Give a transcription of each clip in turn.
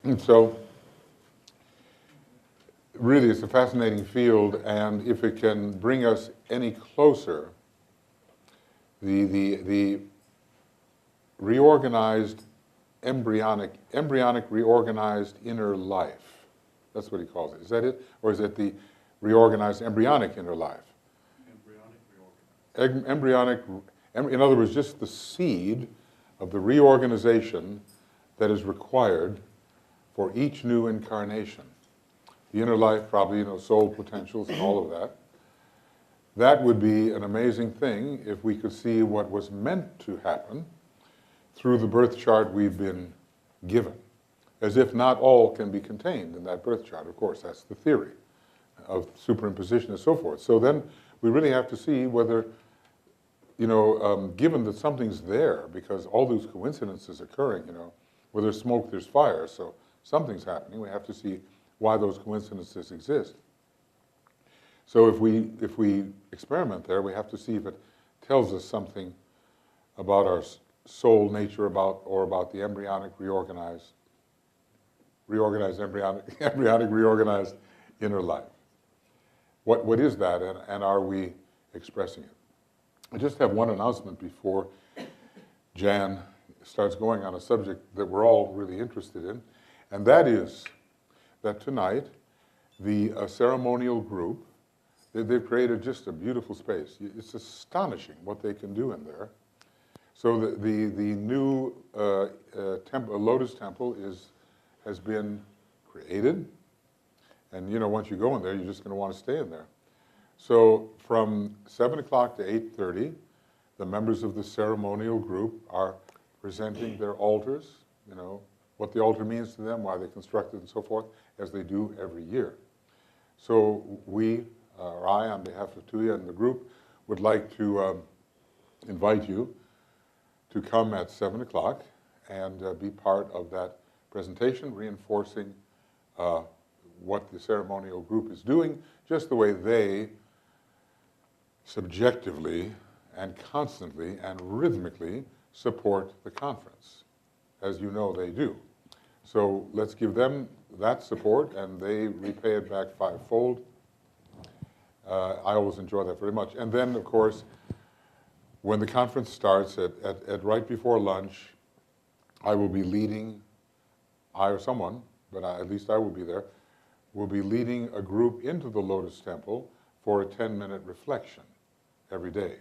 And so really it's a fascinating field, and if it can bring us any closer, the reorganized embryonic reorganized inner life. That's what he calls it. Is that it? Or is it the reorganized embryonic inner life? Embryonic, in other words, just the seed of the reorganization that is required for each new incarnation. The inner life, probably, soul potentials and all of that. That would be an amazing thing if we could see what was meant to happen through the birth chart we've been given. As if not all can be contained in that birth chart. Of course, that's the theory of superimposition and so forth. So then we really have to see whether, given that something's there, because all those coincidences occurring, where there's smoke, there's fire, so something's happening. We have to see why those coincidences exist. So if we experiment there, we have to see if it tells us something about our soul nature, about the embryonic reorganized embryonic reorganized inner life. What is that, and are we expressing it? I just have one announcement before Jan starts going on a subject that we're all really interested in, and that is that tonight the ceremonial group, they've created just a beautiful space. It's astonishing what they can do in there. So the new Lotus Temple has been created, and once you go in there, you're just going to want to stay in there. So from 7 o'clock to 8:30, the members of the ceremonial group are presenting their altars, what the altar means to them, why they constructed and so forth, as they do every year. So I, on behalf of Tuya and the group, would like to invite you to come at 7 o'clock and be part of that presentation, reinforcing what the ceremonial group is doing, just the way they subjectively and constantly and rhythmically support the conference, as you know they do. So let's give them that support, and they repay it back fivefold. I always enjoy that very much. And then, of course, when the conference starts at right before lunch, I will be leading, I or someone, but at least I will be there, will be leading a group into the Lotus Temple for a 10-minute reflection every day,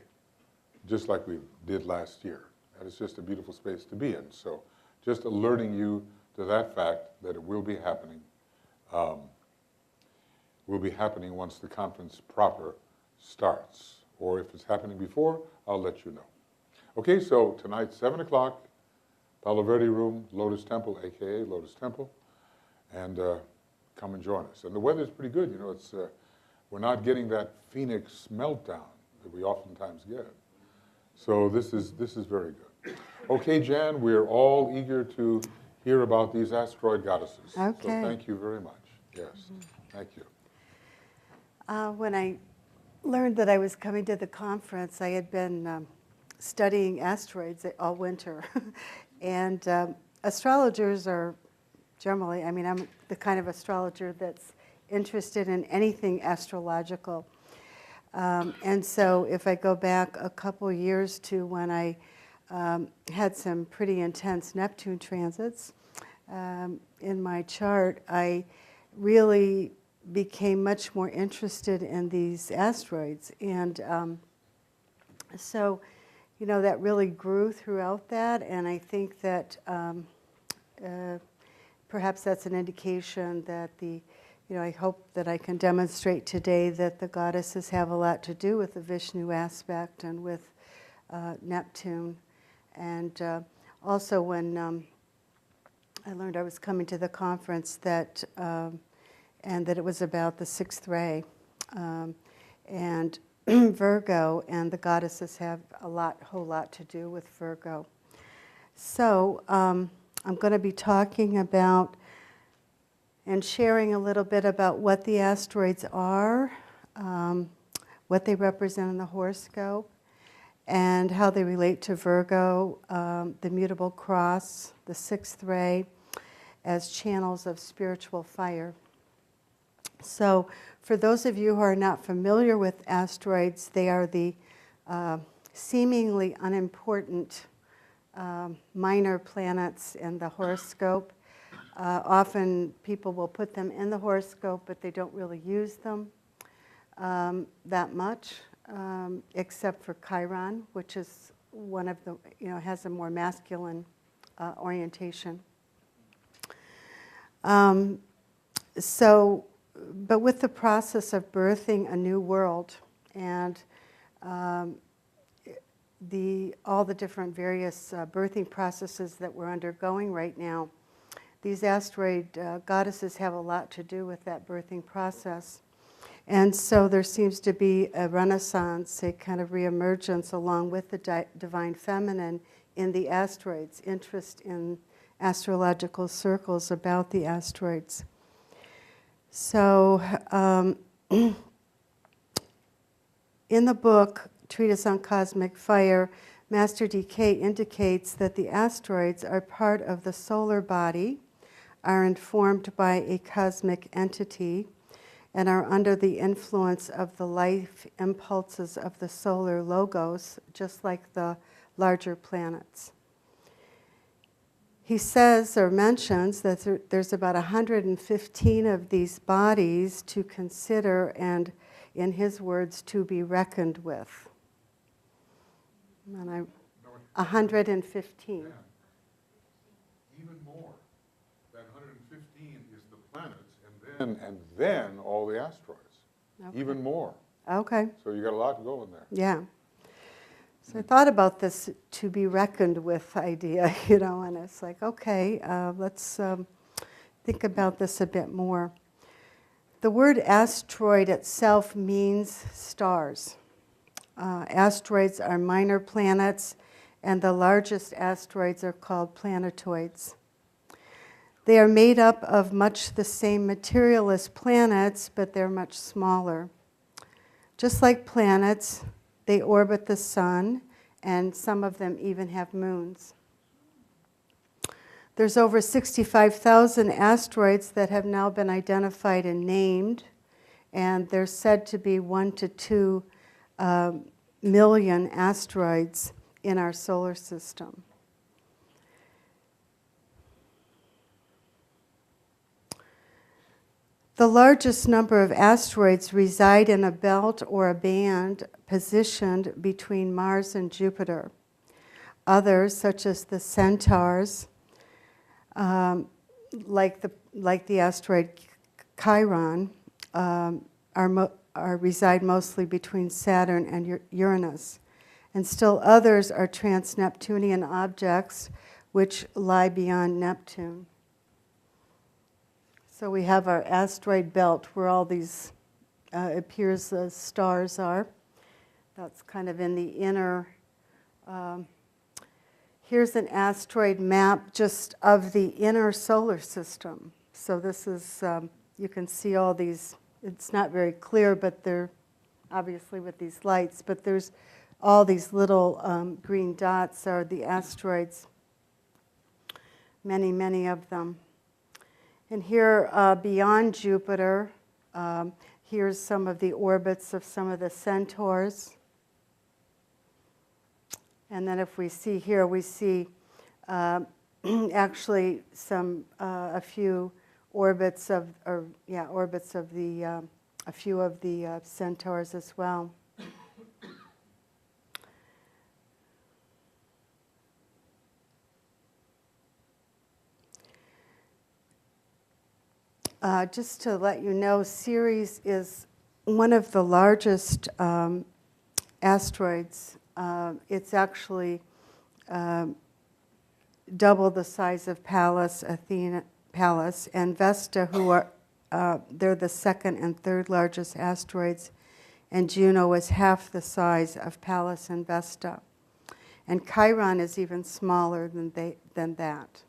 just like we did last year. And it's just a beautiful space to be in. So just alerting you to that fact that it will be happening. Will be happening once the conference proper starts. Or if it's happening before, I'll let you know. Okay, so tonight, 7 o'clock, Palo Verde Room, Lotus Temple, a.k.a. Lotus Temple. And come and join us. And the weather's pretty good. It's we're not getting that Phoenix meltdown that we oftentimes get. So this is very good. Okay, Jan, we're all eager to hear about these asteroid goddesses. Okay. So thank you very much. Yes, thank you. When I learned that I was coming to the conference, I had been studying asteroids all winter. And astrologers are generally, I'm the kind of astrologer that's interested in anything astrological. And so if I go back a couple years to when I had some pretty intense Neptune transits in my chart, I really became much more interested in these asteroids. And so, that really grew throughout that. And I think that perhaps that's an indication that I hope that I can demonstrate today that the goddesses have a lot to do with the Vishnu aspect and with Neptune. And also when I learned I was coming to the conference that and that it was about the sixth ray and Virgo, and the goddesses have a whole lot to do with Virgo. So I'm going to be talking about and sharing a little bit about what the asteroids are, what they represent in the horoscope, and how they relate to Virgo, the mutable cross, the sixth ray, as channels of spiritual fire. So for those of you who are not familiar with asteroids, they are the seemingly unimportant minor planets in the horoscope. Often people will put them in the horoscope, but they don't really use them that much, except for Chiron, which is one of the, has a more masculine orientation. But with the process of birthing a new world and all the different various birthing processes that we're undergoing right now, these asteroid goddesses have a lot to do with that birthing process. And so there seems to be a renaissance, a kind of reemergence along with the divine feminine in the asteroids, interest in astrological circles about the asteroids. So in the book, Treatise on Cosmic Fire, Master DK indicates that the asteroids are part of the solar body, are informed by a cosmic entity, and are under the influence of the life impulses of the solar logos, just like the larger planets. He says or mentions that there's about 115 of these bodies to consider and, in his words, to be reckoned with. And 115. Yeah. Even more. That 115 is the planets, and then all the asteroids. Okay. Even more. Okay. So you got a lot to go in there. Yeah. So I thought about this to be reckoned with idea, and it's like, okay, let's think about this a bit more. The word asteroid itself means stars. Asteroids are minor planets, and the largest asteroids are called planetoids. They are made up of much the same material as planets, but they're much smaller. Just like planets, they orbit the sun, and some of them even have moons. There's over 65,000 asteroids that have now been identified and named, and there's said to be 1 to 2 million asteroids in our solar system. The largest number of asteroids reside in a belt or a band positioned between Mars and Jupiter. Others, such as the centaurs, like the asteroid Chiron, reside mostly between Saturn and Uranus. And still others are trans-Neptunian objects which lie beyond Neptune. So we have our asteroid belt where all these, appears the stars are. That's kind of in the inner. Here's an asteroid map just of the inner solar system. So this is, you can see all these, it's not very clear, but they're obviously with these lights, but there's all these little green dots are the asteroids, many, many of them. And here, beyond Jupiter, here's some of the orbits of some of the centaurs. And then if we see here, we see actually a few orbits of, a few of the centaurs as well. Just to let you know, Ceres is one of the largest asteroids. It's actually double the size of Pallas, and Vesta, who are they're the second and third largest asteroids, and Juno is half the size of Pallas and Vesta. And Chiron is even smaller than that.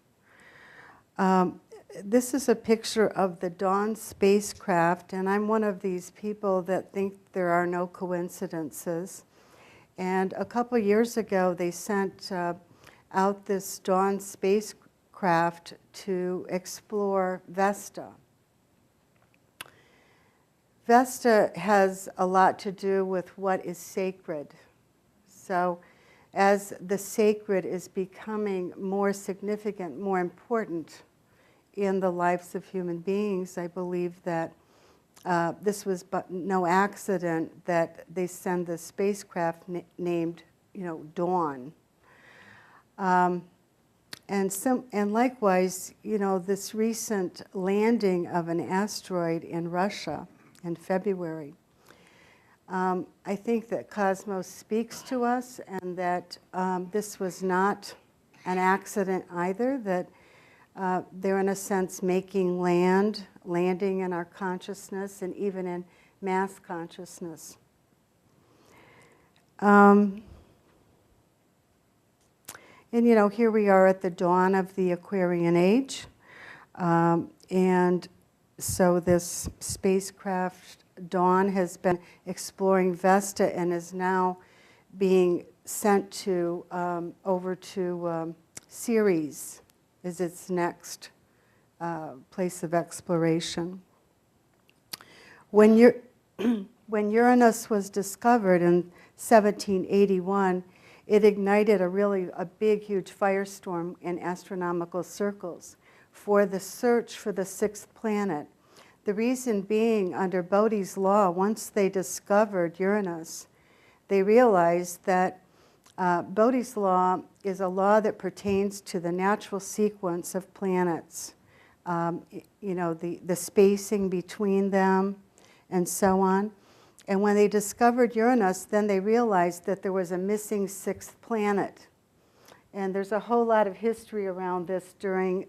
This is a picture of the Dawn spacecraft, and I'm one of these people that think there are no coincidences. And a couple years ago, they sent out this Dawn spacecraft spacecraft to explore Vesta. Vesta has a lot to do with what is sacred. So as the sacred is becoming more significant, more important in the lives of human beings, I believe that this was but no accident that they send the spacecraft named, Dawn. And likewise, this recent landing of an asteroid in Russia in February, I think that Cosmos speaks to us, and that this was not an accident either, that they're in a sense making landing in our consciousness and even in mass consciousness. And here we are at the dawn of the Aquarian age. And so this spacecraft, Dawn, has been exploring Vesta and is now being sent to over to Ceres, is its next place of exploration. When Uranus was discovered in 1781, it ignited a big, huge firestorm in astronomical circles for the search for the sixth planet. The reason being, under Bode's law, once they discovered Uranus, they realized that Bode's law is a law that pertains to the natural sequence of planets, the spacing between them, and so on. And when they discovered Uranus, then they realized that there was a missing sixth planet. And there's a whole lot of history around this during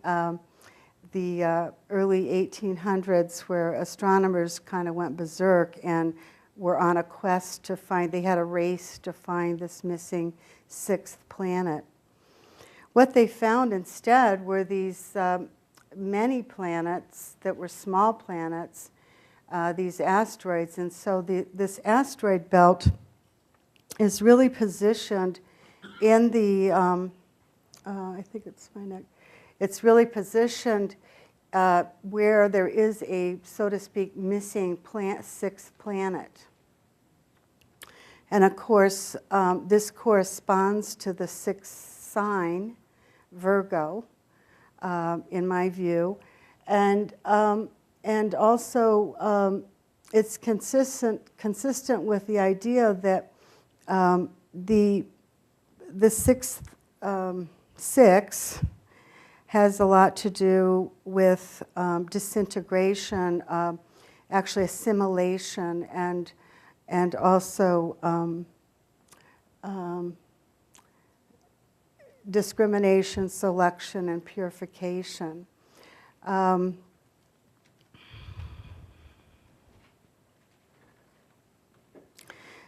the early 1800s, where astronomers kind of went berserk and were on a quest to find, they had a race to find this missing sixth planet. What they found instead were these many planets that were small planets, these asteroids. And so this asteroid belt is really positioned in the, I think it's my neck, it's really positioned where there is a, so to speak, missing sixth planet. And of course, this corresponds to the sixth sign, Virgo, in my view. And also, it's consistent with the idea that the sixth six has a lot to do with disintegration, actually assimilation, and also discrimination, selection, and purification.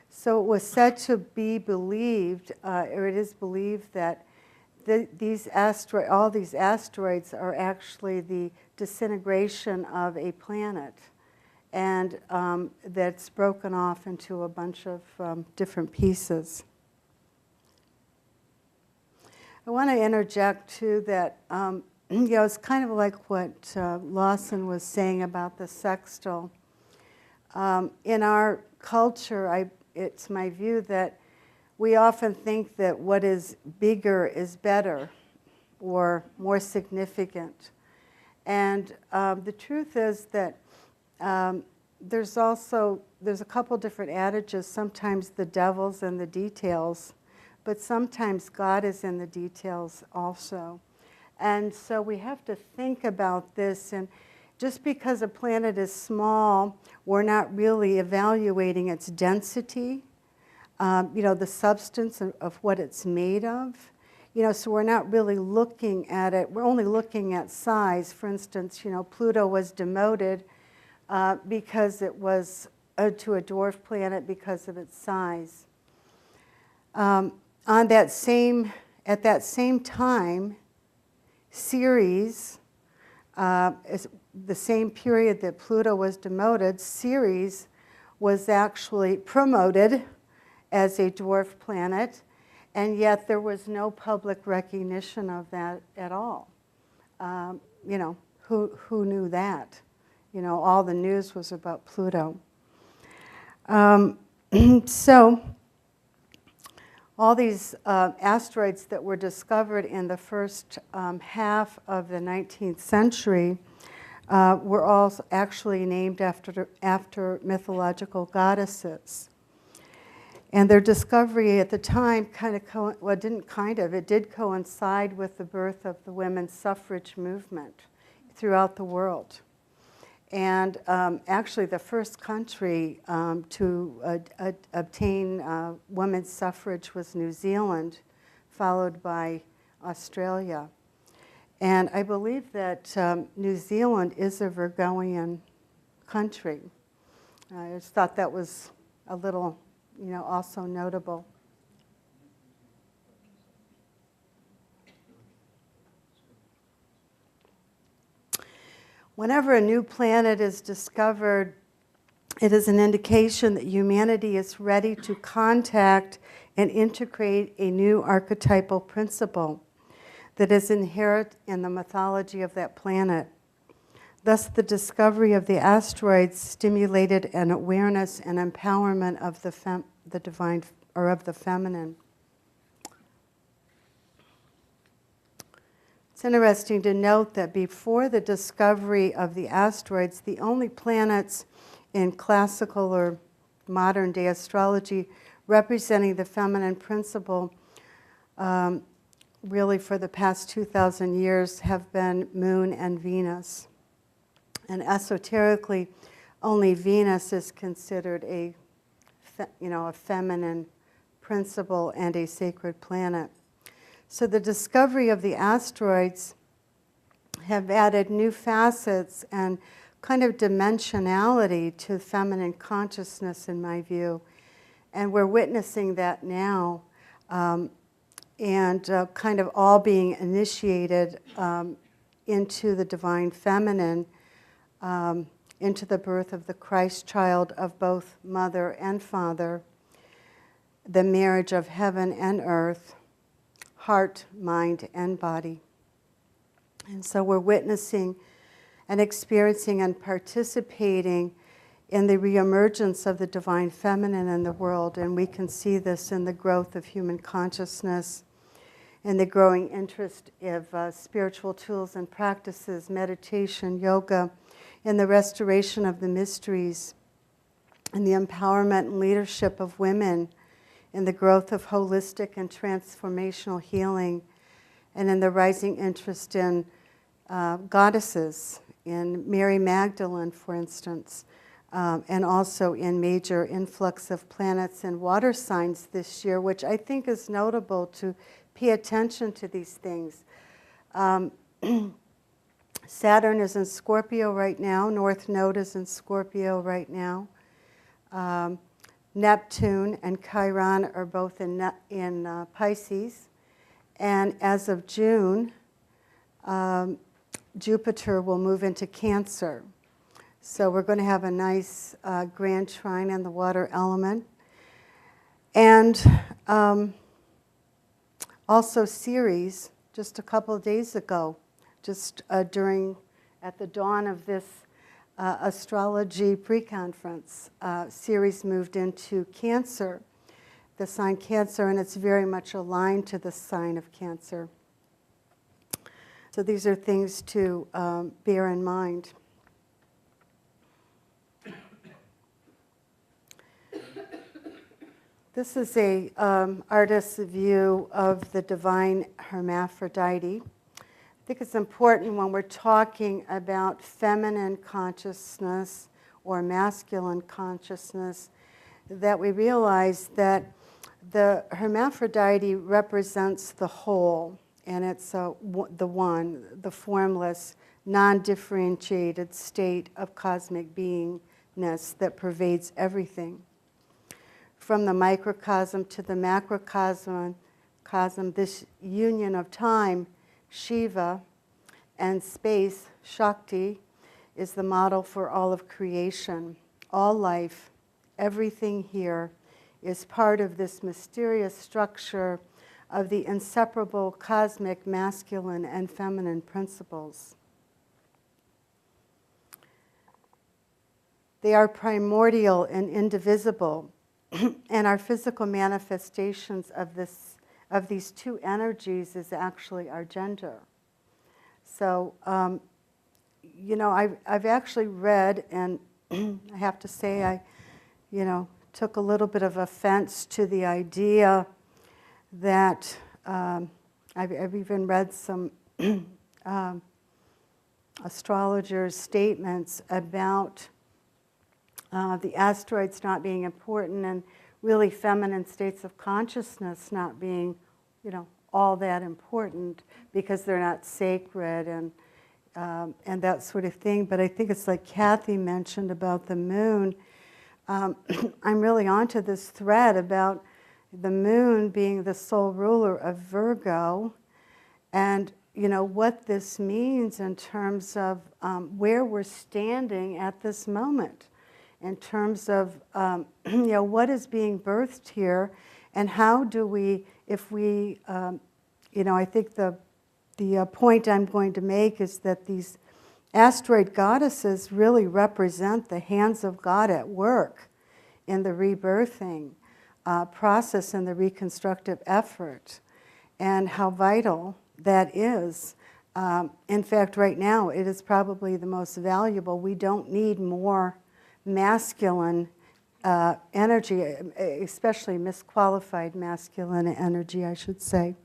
So it was said to be believed, or it is believed, that all these asteroids are actually the disintegration of a planet, and that's broken off into a bunch of different pieces. I want to interject too that it's kind of like what Lawson was saying about the sextile. In our culture, it's my view that we often think that what is bigger is better or more significant. And the truth is that there's a couple different adages. Sometimes the devil's in the details, but sometimes God is in the details also. And so we have to think about this. And just because a planet is small, we're not really evaluating its density, the substance of what it's made of. So we're not really looking at it. We're only looking at size. For instance, Pluto was demoted because it was to a dwarf planet because of its size. At that same time, Ceres, is the same period that Pluto was demoted, Ceres was actually promoted as a dwarf planet, and yet there was no public recognition of that at all. you know, who knew that? You know, all the news was about Pluto. So all these asteroids that were discovered in the first half of the 19th century were all actually named after mythological goddesses. And their discovery at the time it did coincide with the birth of the women's suffrage movement throughout the world. And actually the first country to obtain women's suffrage was New Zealand, followed by Australia. And I believe that New Zealand is a Virgoian country. I just thought that was a little, you know, also notable. Whenever a new planet is discovered, it is an indication that humanity is ready to contact and integrate a new archetypal principle that is inherent in the mythology of that planet. Thus, the discovery of the asteroids stimulated an awareness and empowerment of the divine, or of the feminine. It's interesting to note that before the discovery of the asteroids, the only planets in classical or modern day astrology representing the feminine principle really for the past 2,000 years have been Moon and Venus. And esoterically, only Venus is considered a feminine principle and a sacred planet. So the discovery of the asteroids have added new facets and kind of dimensionality to feminine consciousness, in my view. And we're witnessing that now, and kind of all being initiated into the divine feminine, into the birth of the Christ child of both mother and father, the marriage of heaven and earth, heart, mind, and body. And so we're witnessing and experiencing and participating in the reemergence of the divine feminine in the world. And we can see this in the growth of human consciousness, in the growing interest of spiritual tools and practices, meditation, yoga, in the restoration of the mysteries, in the empowerment and leadership of women, in the growth of holistic and transformational healing, and in the rising interest in goddesses, in Mary Magdalene, for instance, and also in major influx of planets and water signs this year, which I think is notable to pay attention to these things. Saturn is in Scorpio right now. North Node is in Scorpio right now. Neptune and Chiron are both in Pisces. And as of June, Jupiter will move into Cancer. So we're going to have a nice grand trine in the water element. And also Ceres, just a couple of days ago, just at the dawn of this astrology pre-conference, Ceres moved into Cancer, the sign Cancer, and it's very much aligned to the sign of Cancer. So these are things to bear in mind. This is a artist's view of the divine hermaphrodite. I think it's important when we're talking about feminine consciousness or masculine consciousness that we realize that the hermaphrodite represents the whole, and it's the one, the formless, non-differentiated state of cosmic beingness that pervades everything. From the microcosm to the macrocosm, this union of time, Shiva, and space, Shakti, is the model for all of creation. All life, everything here, is part of this mysterious structure of the inseparable cosmic masculine and feminine principles. They are primordial and indivisible, and our physical manifestations of these two energies is actually our gender. So, you know, I've actually read, and I have to say I, you know, took a little bit of offense to the idea that I've even read some astrologers' statements about the asteroids not being important and really feminine states of consciousness not being, you know, all that important because they're not sacred and that sort of thing. But I think it's like Kathy mentioned about the moon. I'm really onto this thread about the moon being the sole ruler of Virgo, and you know what this means in terms of where we're standing at this moment, in terms of you know what is being birthed here, and how do we, if we, you know, I think the point I'm going to make is that these asteroid goddesses really represent the hands of God at work in the rebirthing process and the reconstructive effort, and how vital that is. In fact, right now, it is probably the most valuable. We don't need more masculine energy, especially misqualified masculine energy, I should say.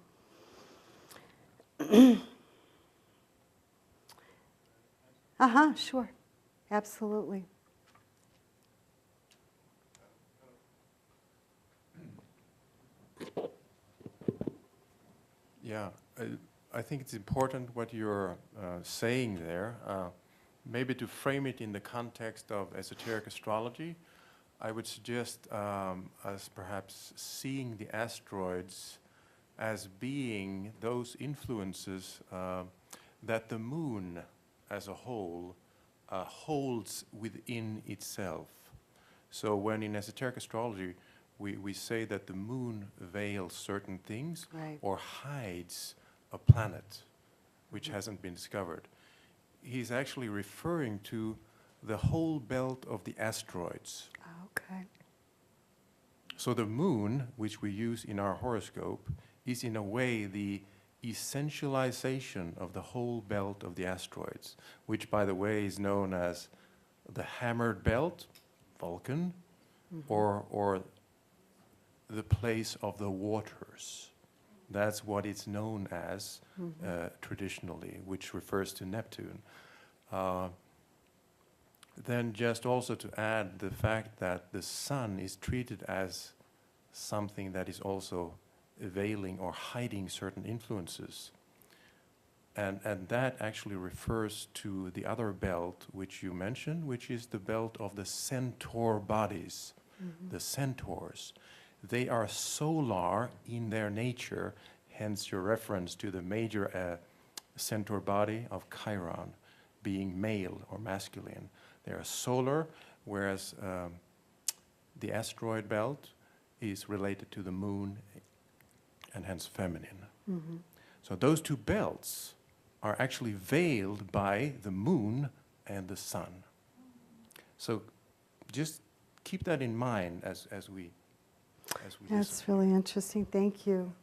Sure. Absolutely. Yeah, I think it's important what you're saying there. Maybe to frame it in the context of esoteric astrology, I would suggest us perhaps seeing the asteroids as being those influences that the moon as a whole holds within itself. So when in esoteric astrology we say that the moon veils certain things, Right. or hides a planet which hasn't been discovered, he's actually referring to the whole belt of the asteroids. Okay. So the moon, which we use in our horoscope, is in a way the essentialization of the whole belt of the asteroids, which, by the way, is known as the hammered belt, Vulcan, or the place of the waters. That's what it's known as traditionally, which refers to Neptune. Then just also to add the fact that the sun is treated as something that is also veiling or hiding certain influences. And that actually refers to the other belt which you mentioned, which is the belt of the centaur bodies, the centaurs. They are solar in their nature, hence your reference to the major centaur body of Chiron being male or masculine. They are solar, whereas the asteroid belt is related to the moon and hence feminine. So those two belts are actually veiled by the moon and the sun. So just keep that in mind as we That's listen. really interesting. Thank you,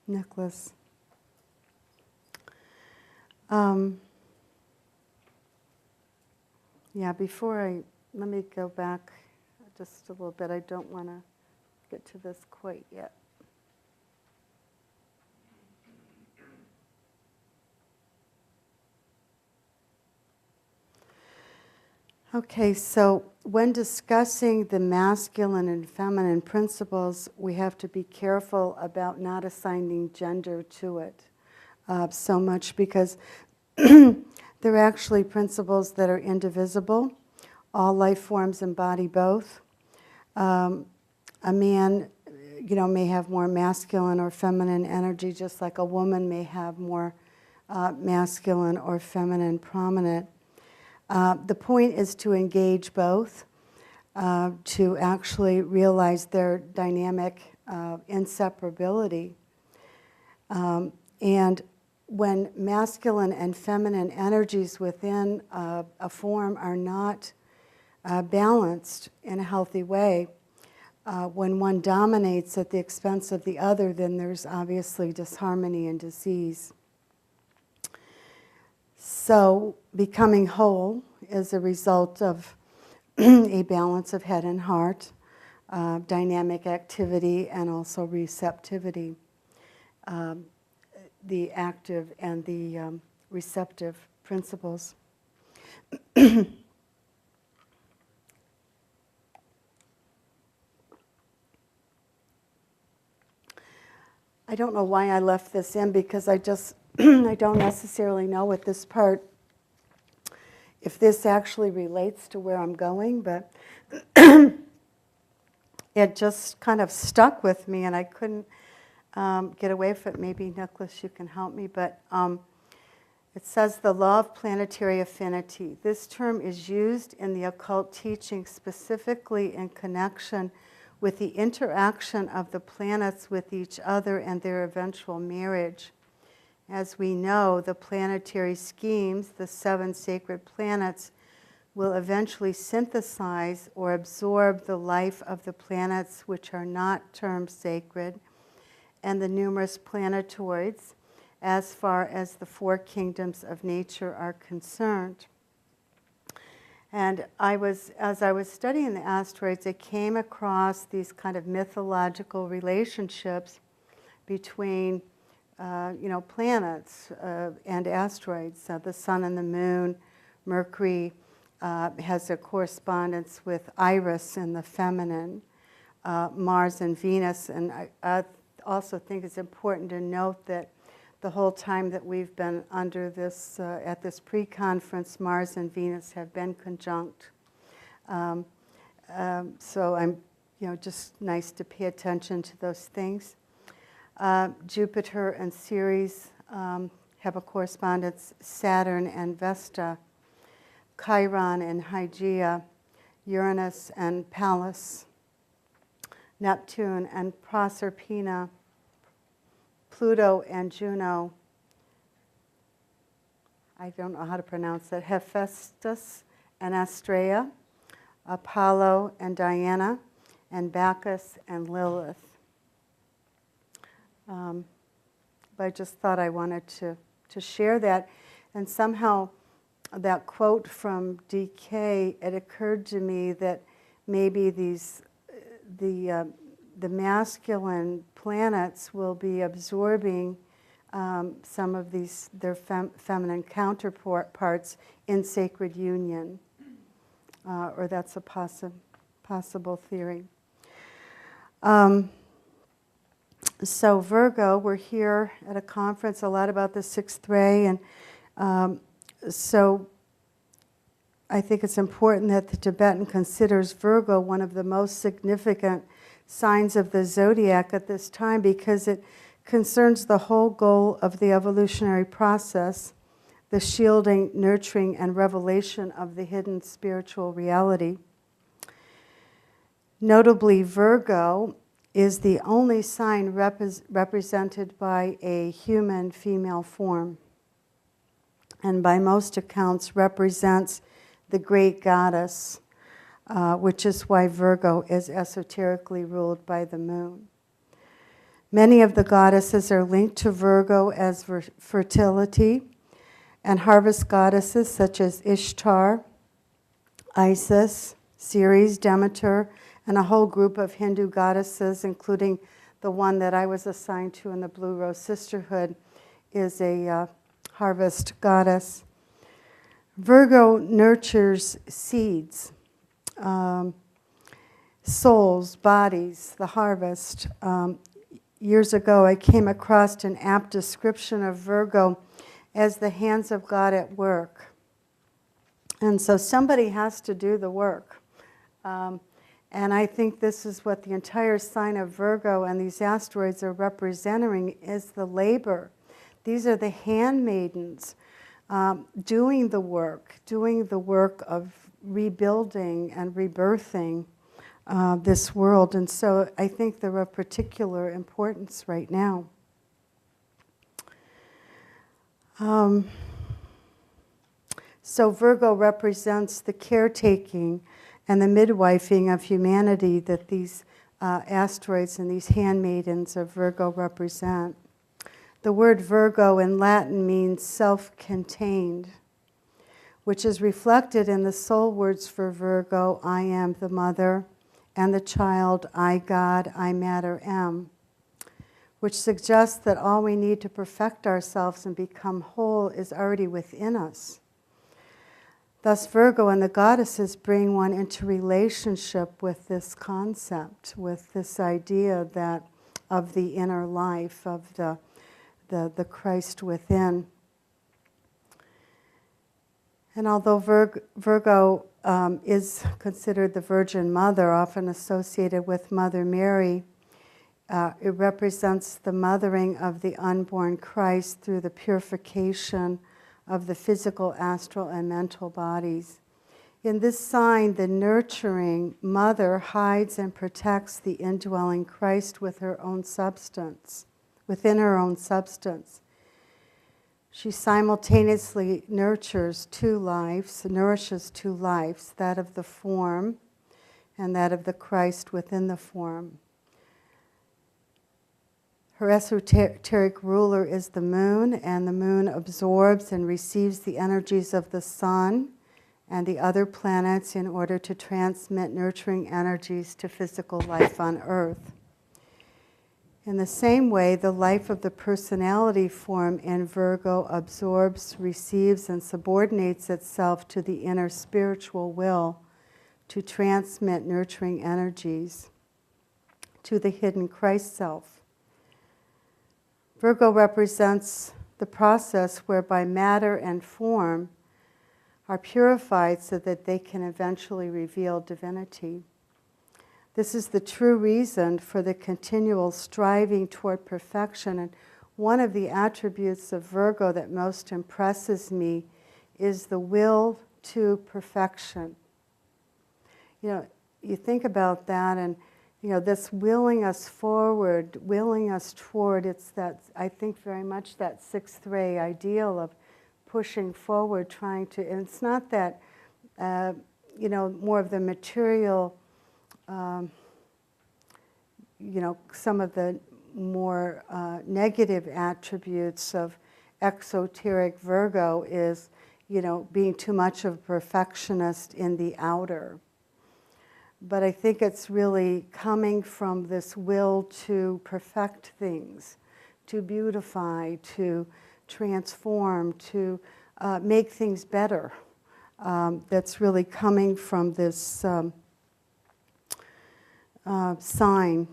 Nicholas. Yeah, let me go back just a little bit. I don't want to get to this quite yet. Okay, so when discussing the masculine and feminine principles, we have to be careful about not assigning gender to it so much, because they're actually principles that are indivisible. All life forms embody both. A man, you know, may have more masculine or feminine energy, just like a woman may have more masculine or feminine prominent. The point is to engage both, to actually realize their dynamic inseparability. And when masculine and feminine energies within a form are not balanced in a healthy way, when one dominates at the expense of the other, then there's obviously disharmony and disease. So becoming whole is a result of a balance of head and heart, dynamic activity, and also receptivity, the active and the receptive principles. I don't know why I left this in, because I just I don't necessarily know with this part if this actually relates to where I'm going, but it just kind of stuck with me and I couldn't get away from it. Maybe, Nicholas, you can help me, but it says the law of planetary affinity. This term is used in the occult teaching specifically in connection with the interaction of the planets with each other and their eventual marriage. As we know, the planetary schemes, the 7 sacred planets, will eventually synthesize or absorb the life of the planets which are not termed sacred, and the numerous planetoids, as far as the 4 kingdoms of nature are concerned. And as I was studying the asteroids, I came across these kind of mythological relationships between, planets and asteroids. The sun and the moon, Mercury has a correspondence with Iris in the feminine, Mars and Venus. And I also think it's important to note that the whole time that we've been under this, at this pre-conference, Mars and Venus have been conjunct. So I'm, just nice to pay attention to those things. Jupiter and Ceres have a correspondence, Saturn and Vesta, Chiron and Hygeia, Uranus and Pallas, Neptune and Proserpina, Pluto and Juno, I don't know how to pronounce that, Hephaestus and Astrea, Apollo and Diana, and Bacchus and Lilith. But I just thought I wanted to share that. And somehow that quote from DK, it occurred to me that maybe the masculine planets will be absorbing some of their feminine counterparts in sacred union, or that's a possible theory. So Virgo, we're here at a conference a lot about the 6th ray, and so I think it's important that the Tibetan considers Virgo one of the most significant signs of the zodiac at this time, because it concerns the whole goal of the evolutionary process, the shielding, nurturing, and revelation of the hidden spiritual reality. Notably, Virgo is the only sign represented by a human female form, and by most accounts represents the great goddess, which is why Virgo is esoterically ruled by the moon. Many of the goddesses are linked to Virgo as fertility, and harvest goddesses such as Ishtar, Isis, Ceres, Demeter, and a whole group of Hindu goddesses, including the one that I was assigned to in the Blue Rose Sisterhood, is a harvest goddess. Virgo nurtures seeds, souls, bodies, the harvest. Years ago, I came across an apt description of Virgo as the hands of God at work. And so somebody has to do the work. And I think this is what the entire sign of Virgo and these asteroids are representing, is the labor. These are the handmaidens doing the work of rebuilding and rebirthing this world. And so I think they're of particular importance right now. So Virgo represents the caretaking and the midwifing of humanity that these asteroids and these handmaidens of Virgo represent. The word Virgo in Latin means self-contained, which is reflected in the soul words for Virgo, I am the mother, and the child, I God, I matter am, which suggests that all we need to perfect ourselves and become whole is already within us. Thus, Virgo and the goddesses bring one into relationship with this concept, with this idea that of the inner life, of the Christ within. And although Virgo is considered the Virgin Mother, often associated with Mother Mary, it represents the mothering of the unborn Christ through the purification of the physical, astral, and mental bodies. In this sign, the nurturing mother hides and protects the indwelling Christ with her own substance, within her own substance. She simultaneously nourishes two lives, that of the form and that of the Christ within the form. Her esoteric ruler is the moon, and the moon absorbs and receives the energies of the sun and the other planets in order to transmit nurturing energies to physical life on Earth. In the same way, the life of the personality form in Virgo absorbs, receives, and subordinates itself to the inner spiritual will to transmit nurturing energies to the hidden Christ self. Virgo represents the process whereby matter and form are purified so that they can eventually reveal divinity. This is the true reason for the continual striving toward perfection. And one of the attributes of Virgo that most impresses me is the will to perfection. You know, you think about that, and this willing us forward, willing us toward, it's that, I think very much that sixth ray ideal of pushing forward, trying to, and it's not that, more of the material, some of the more negative attributes of exoteric Virgo is, being too much of a perfectionist in the outer. But I think it's really coming from this will to perfect things, to beautify, to transform, to make things better. That's really coming from this sign.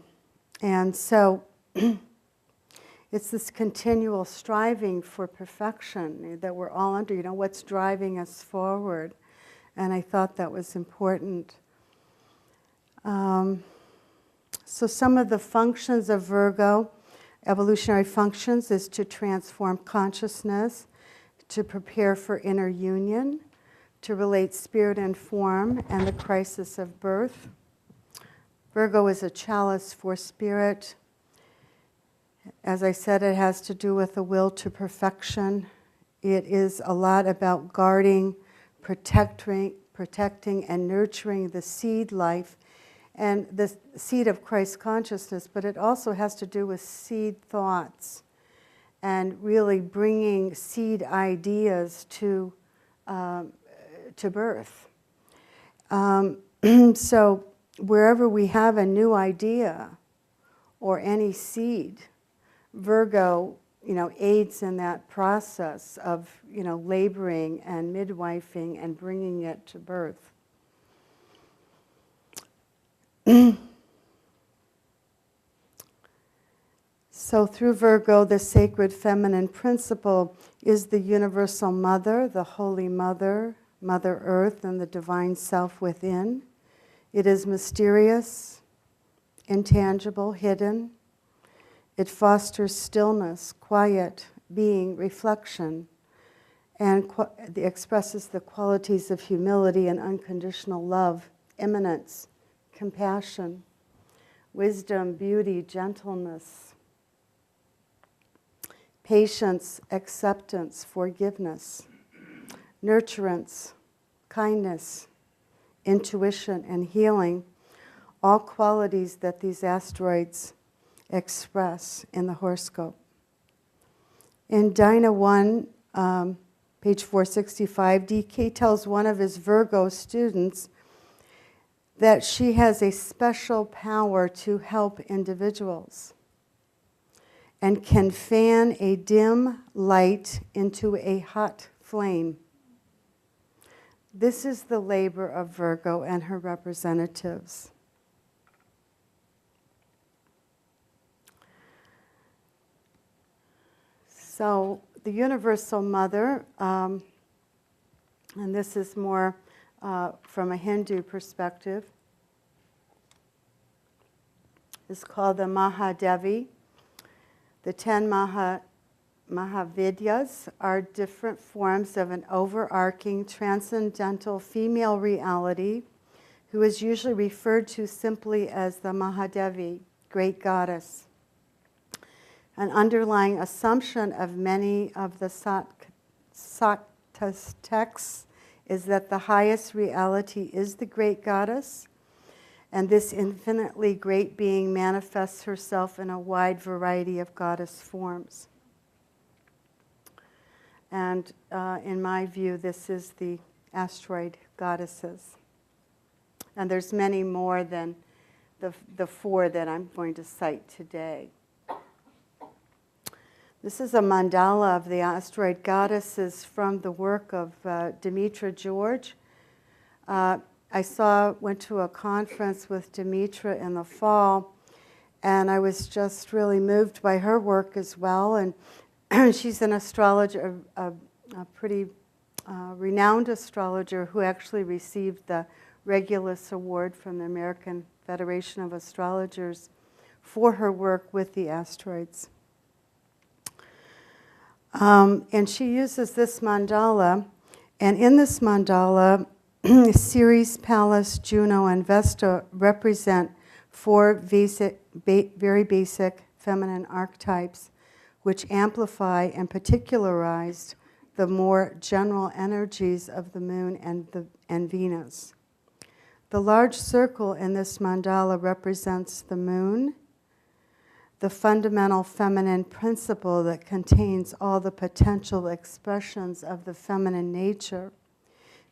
And so it's this continual striving for perfection that we're all under, what's driving us forward. And I thought that was important. So some of the functions of Virgo, evolutionary functions, is to transform consciousness, to prepare for inner union, to relate spirit and form, and the crisis of birth. Virgo is a chalice for spirit. As I said, it has to do with the will to perfection. It is a lot about guarding, protecting, and nurturing the seed life and the seed of Christ consciousness, but it also has to do with seed thoughts and really bringing seed ideas to birth. So wherever we have a new idea or any seed, Virgo, aids in that process of, laboring and midwifing and bringing it to birth. So through Virgo, the sacred feminine principle is the universal mother, the holy mother, Mother Earth, and the divine self within. It is mysterious, intangible, hidden. It fosters stillness, quiet, being, reflection, and expresses the qualities of humility and unconditional love, immanence, compassion, wisdom, beauty, gentleness, patience, acceptance, forgiveness, nurturance, kindness, intuition, and healing, all qualities that these asteroids express in the horoscope. In Dinah 1, page 465, DK tells one of his Virgo students that she has a special power to help individuals and can fan a dim light into a hot flame. This is the labor of Virgo and her representatives. So the Universal Mother, and this is more from a Hindu perspective, is called the Mahadevi. The 10 Mahavidyas are different forms of an overarching transcendental female reality who is usually referred to simply as the Mahadevi, great goddess. An underlying assumption of many of the Saktas texts is that the highest reality is the great goddess, and this infinitely great being manifests herself in a wide variety of goddess forms. And in my view, this is the asteroid goddesses. And there's many more than the 4 that I'm going to cite today. This is a mandala of the asteroid goddesses from the work of Demetra George. I went to a conference with Demetra in the fall, and I was just really moved by her work as well. And she's an astrologer, a pretty renowned astrologer who actually received the Regulus Award from the American Federation of Astrologers for her work with the asteroids. And she uses this mandala, and in this mandala, Ceres, Pallas, Juno, and Vesta represent 4 very basic feminine archetypes, which amplify and particularize the more general energies of the moon and Venus. The large circle in this mandala represents the moon, the fundamental feminine principle that contains all the potential expressions of the feminine nature.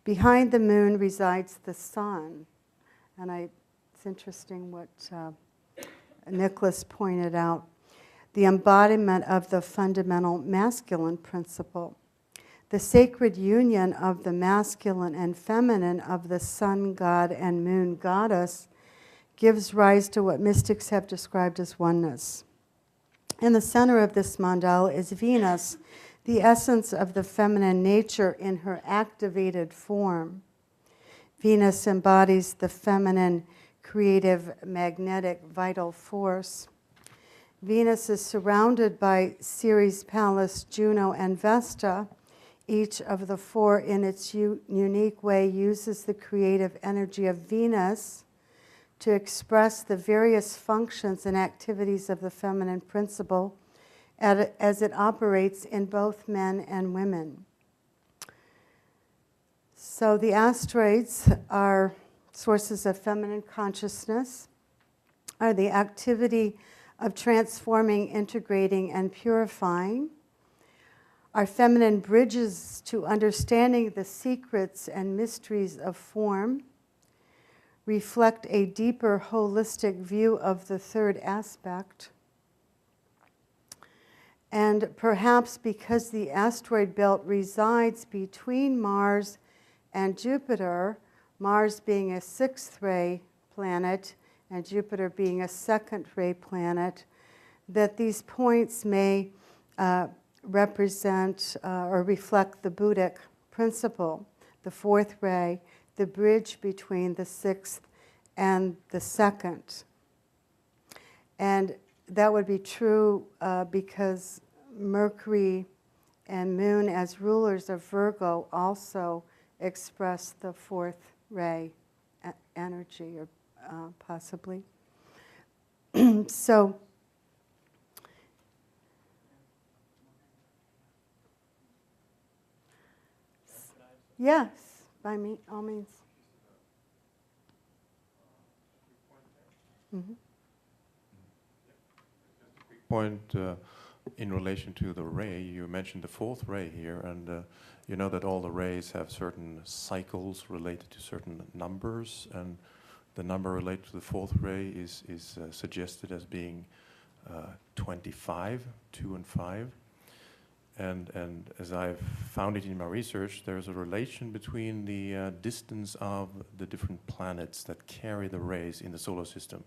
Behind the moon resides the sun. And it's interesting what Nicholas pointed out, the embodiment of the fundamental masculine principle. The sacred union of the masculine and feminine of the sun god and moon goddess gives rise to what mystics have described as oneness. In the center of this mandala is Venus, the essence of the feminine nature in her activated form. Venus embodies the feminine, creative, magnetic, vital force. Venus is surrounded by Ceres, Pallas, Juno, and Vesta. Each of the 4 in its unique way uses the creative energy of Venus to express the various functions and activities of the feminine principle as it operates in both men and women. So the asteroids are sources of feminine consciousness, are the activity of transforming, integrating, and purifying, are feminine bridges to understanding the secrets and mysteries of form, reflect a deeper holistic view of the third aspect. And perhaps because the asteroid belt resides between Mars and Jupiter, Mars being a 6th-ray planet and Jupiter being a 2nd-ray planet, that these points may represent or reflect the Buddhic principle, the 4th ray, the bridge between the 6th and the 2nd. And that would be true because Mercury and Moon as rulers of Virgo also express the 4th ray energy, or possibly. So Yes, by me, all means. Mhm. Point in relation to the ray, you mentioned the fourth ray here, and you know that all the rays have certain cycles related to certain numbers, and the number related to the fourth ray is suggested as being 25, 2 and 5. And as I've found it in my research, there's a relation between the distance of the different planets that carry the rays in the solar system,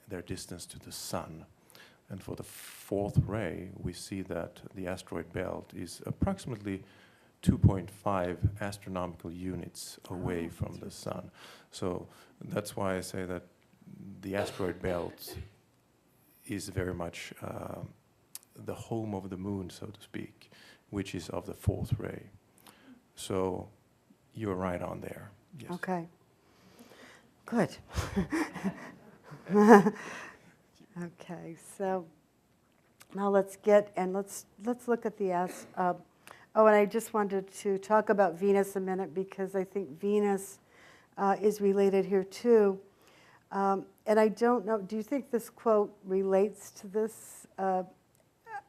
their distance to the sun. And for the fourth ray, we see that the asteroid belt is approximately 2.5 astronomical units away from the sun. So that's why I say that the asteroid belt is very much the home of the moon, so to speak, which is of the fourth ray. So you're right on there. Yes. Okay. Good. Okay, so now let's look at the oh, and I just wanted to talk about Venus a minute because I think Venus is related here too. And I don't know, do you think this quote relates to this?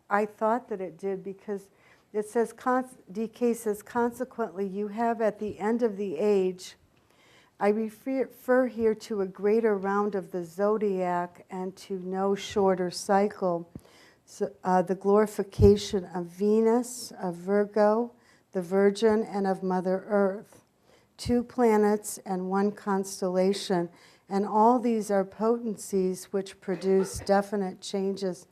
I thought that it did because it says, DK says, consequently, you have at the end of the age, I refer here to a greater round of the zodiac and to no shorter cycle. So, the glorification of Venus, of Virgo, the Virgin, and of Mother Earth. 2 planets and 1 constellation. And all these are potencies which produce definite changes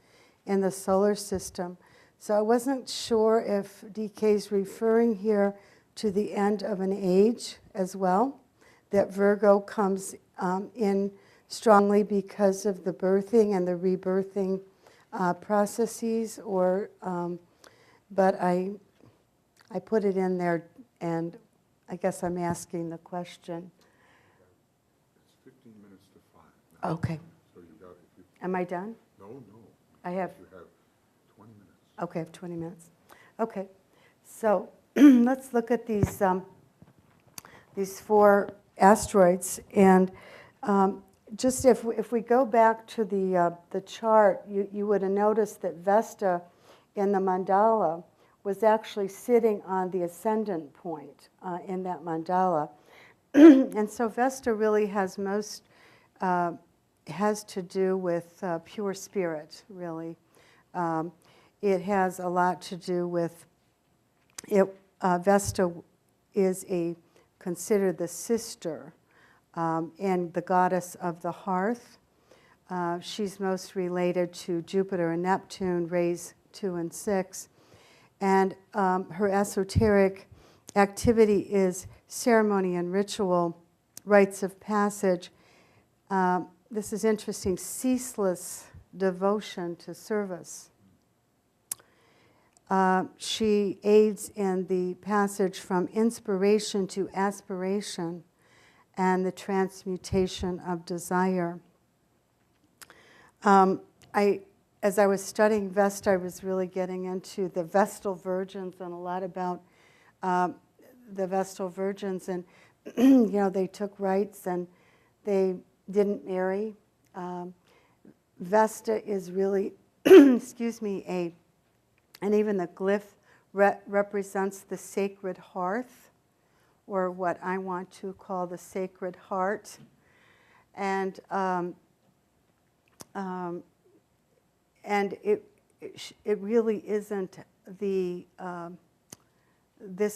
in the solar system. So I wasn't sure if DK is referring here to the end of an age as well, that Virgo comes in strongly because of the birthing and the rebirthing processes, or but I put it in there, and I guess I'm asking the question. It's 15 minutes to 5 now. Okay. So you got, if you, Am I done? no. I have. You have 20 minutes. Okay, I have 20 minutes. Okay, so let's look at these 4 asteroids, and just if we go back to the chart, you would have noticed that Vesta in the mandala was actually sitting on the ascendant point in that mandala, and so Vesta really has to do with pure spirit, really. It has a lot to do with it. Vesta is considered the sister and the goddess of the hearth. She's most related to Jupiter and Neptune, rays 2 and 6. And her esoteric activity is ceremony and ritual, rites of passage. This is interesting, ceaseless devotion to service. She aids in the passage from inspiration to aspiration and the transmutation of desire. As I was studying Vesta, I was really getting into the Vestal Virgins and a lot about the Vestal Virgins. And, they took rites and they didn't marry. Vesta is really, excuse me, and even the glyph represents the sacred hearth, or what I want to call the sacred heart. And it really isn't this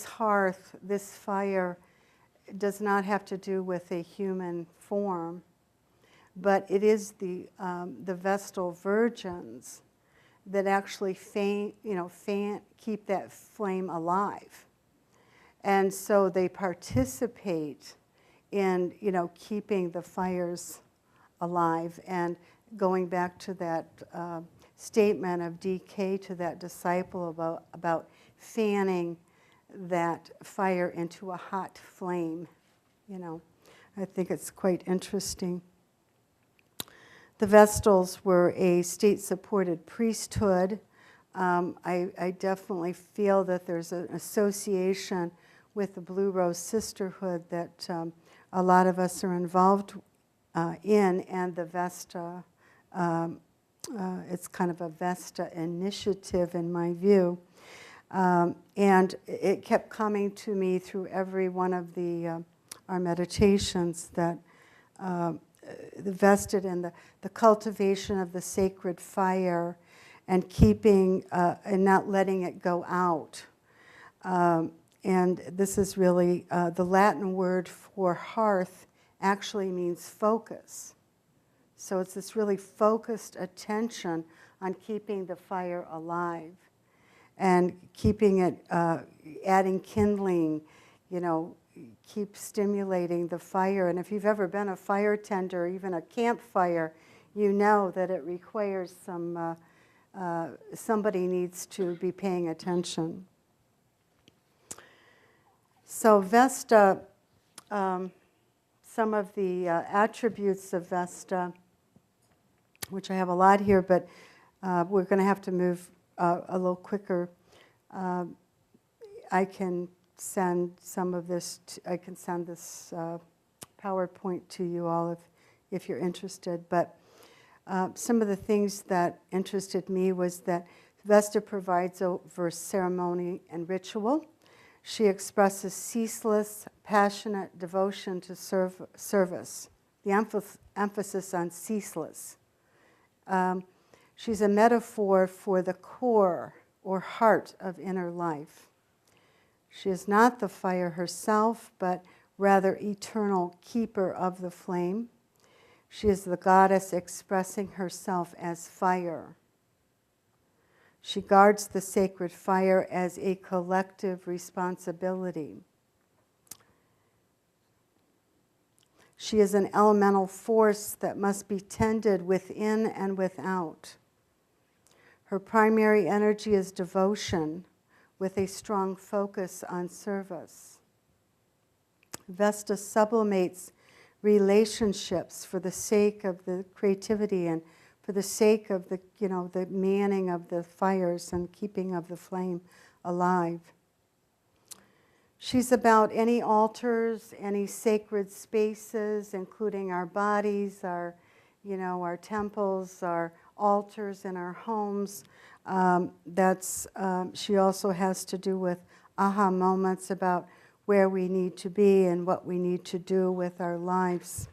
hearth, this fire does not have to do with a human form, but it is the Vestal Virgins that actually keep that flame alive. And so they participate in, keeping the fires alive. And going back to that statement of DK to that disciple about fanning that fire into a hot flame, I think it's quite interesting. The Vestals were a state-supported priesthood. I definitely feel that there's an association with the Blue Rose Sisterhood that a lot of us are involved in, and the Vesta, it's kind of a Vesta initiative in my view. And it kept coming to me through every one of our meditations that the vested in the cultivation of the sacred fire and keeping and not letting it go out. And this is really, the Latin word for hearth actually means focus. So it's this really focused attention on keeping the fire alive and keeping it, adding kindling, keep stimulating the fire. And if you've ever been a fire tender, even a campfire, you know that it requires somebody needs to be paying attention. So Vesta, some of the attributes of Vesta, which I have a lot here, but we're going to have to move a little quicker. I can send some of this, I can send this PowerPoint to you all if you're interested. But some of the things that interested me was that Vesta provides over ceremony and ritual. She expresses ceaseless, passionate devotion to service, the emphasis on ceaseless. She's a metaphor for the core or heart of inner life. She is not the fire herself, but rather eternal keeper of the flame. She is the goddess expressing herself as fire. She guards the sacred fire as a collective responsibility. She is an elemental force that must be tended within and without. Her primary energy is devotion, with a strong focus on service. Vesta sublimates relationships for the sake of the creativity and for the sake of the manning of the fires and keeping of the flame alive. She's about any altars, any sacred spaces, including our bodies, our temples, our altars in our homes. She also has to do with aha moments about where we need to be and what we need to do with our lives.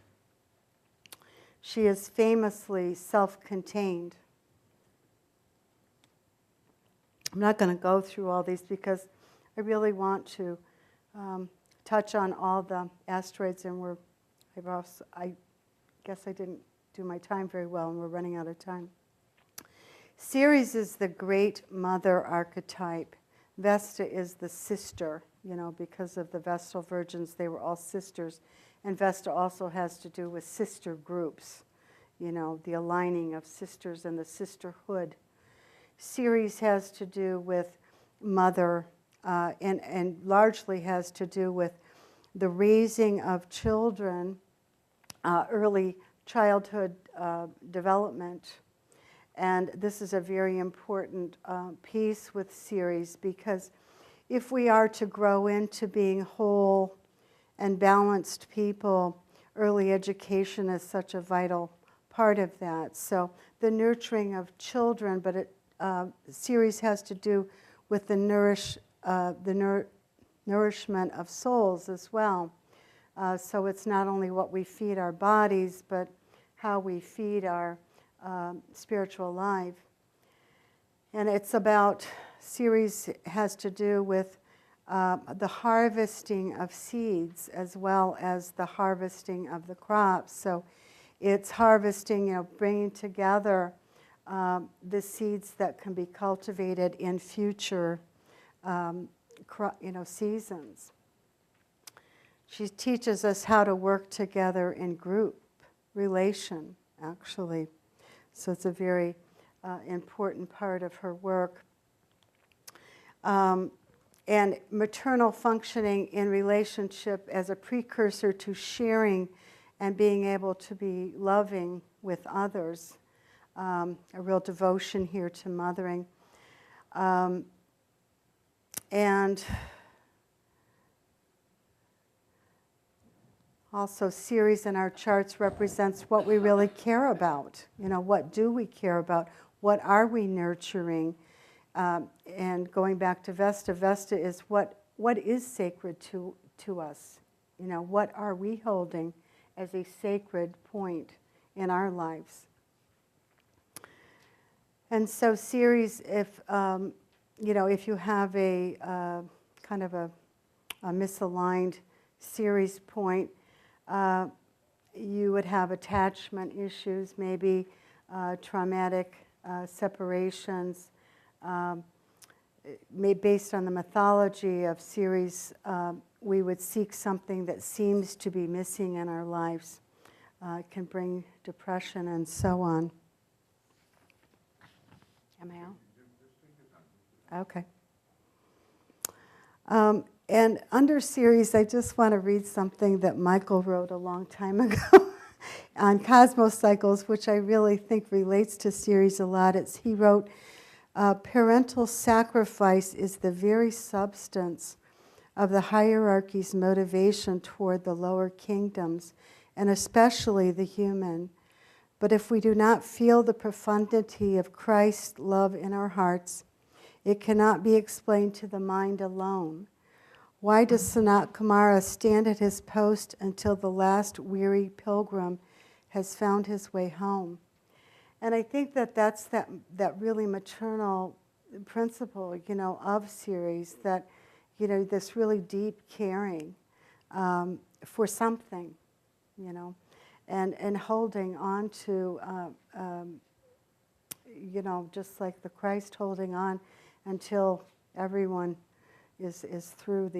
She is famously self-contained. I'm not going to go through all these because I really want to touch on all the asteroids, and I guess I didn't do my time very well, and we're running out of time. Ceres is the great mother archetype. Vesta is the sister, because of the Vestal virgins, they were all sisters. And Vesta also has to do with sister groups, the aligning of sisters and the sisterhood. Ceres has to do with mother, and largely has to do with the raising of children, early childhood development. And this is a very important piece with Ceres, because if we are to grow into being whole and balanced people, early education is such a vital part of that. So the nurturing of children, but Ceres has to do with the nourishment of souls as well. So it's not only what we feed our bodies, but how we feed our spiritual life. And it's about, Ceres has to do with the harvesting of seeds as well as the harvesting of the crops. So it's harvesting, bringing together the seeds that can be cultivated in future seasons. She teaches us how to work together in group relation, actually. So it's a very important part of her work. And maternal functioning in relationship as a precursor to sharing and being able to be loving with others. A real devotion here to mothering. And Also, Ceres in our charts represents what we really care about. What do we care about? What are we nurturing? And going back to Vesta, Vesta is what is sacred to us? What are we holding as a sacred point in our lives? And so Ceres, if you have a kind of a misaligned Ceres point, you would have attachment issues, maybe traumatic separations. Based on the mythology of Ceres, we would seek something that seems to be missing in our lives. It can bring depression and so on. Am I out? Okay. And under Ceres, I just want to read something that Michael wrote a long time ago on cosmos cycles, which I really think relates to Ceres a lot. He wrote, parental sacrifice is the very substance of the hierarchy's motivation toward the lower kingdoms, and especially the human. But if we do not feel the profundity of Christ's love in our hearts, it cannot be explained to the mind alone. Why does Sanat Kumara stand at his post until the last weary pilgrim has found his way home? And I think that's that really maternal principle, of Ceres, that, this really deep caring for something, and holding on to, just like the Christ holding on until everyone is through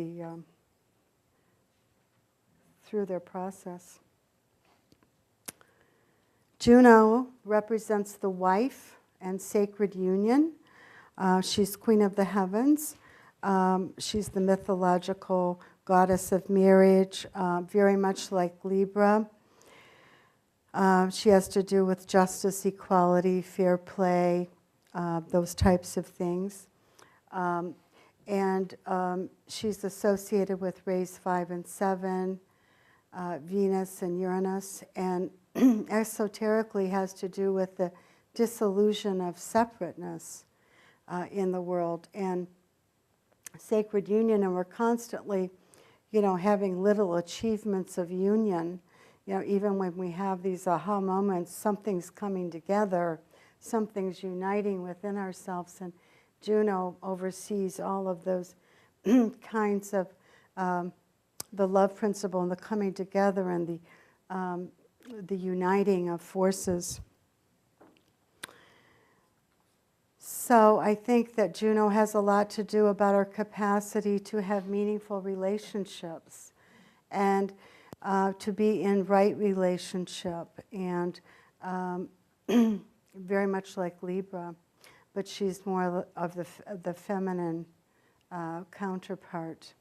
their process. Juno represents the wife and sacred union. She's queen of the heavens. She's the mythological goddess of marriage, very much like Libra. She has to do with justice, equality, fair play, those types of things. And she's associated with rays 5 and 7, Venus and Uranus, and esoterically has to do with the disillusion of separateness in the world and sacred union. And we're constantly, having little achievements of union. Even when we have these aha moments, something's coming together, something's uniting within ourselves, and Juno oversees all of those kinds of the love principle and the coming together and the uniting of forces. So I think that Juno has a lot to do about our capacity to have meaningful relationships and to be in right relationship, and very much like Libra, but she's more of the feminine counterpart.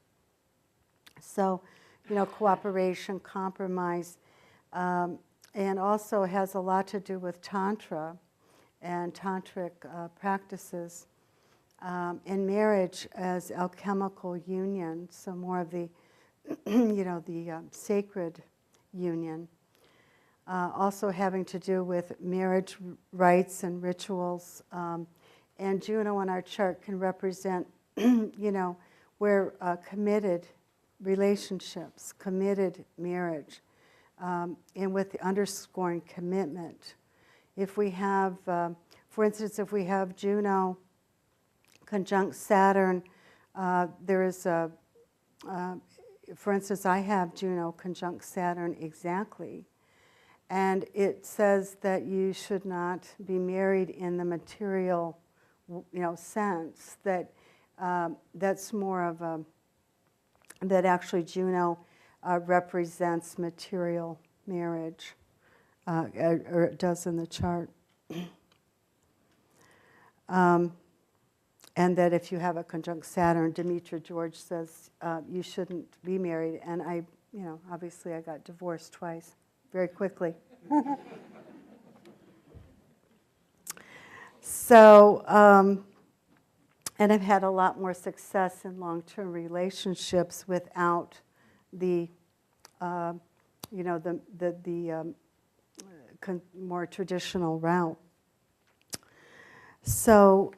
So, cooperation, compromise, and also has a lot to do with Tantra and Tantric practices, and marriage as alchemical union, so more of the, the sacred union. Also having to do with marriage rites and rituals. And Juno in our chart can represent, where committed relationships, committed marriage, and with the underscoring commitment. If we have, for instance, if we have Juno conjunct Saturn, there is a, for instance, I have Juno conjunct Saturn exactly. And it says that you should not be married in the material, sense. That that's more of a, that actually Juno represents material marriage, or it does in the chart. And that if you have a conjunct Saturn, Demetra George says you shouldn't be married. And I, obviously I got divorced twice, very quickly. So, and I've had a lot more success in long-term relationships without the more traditional route. So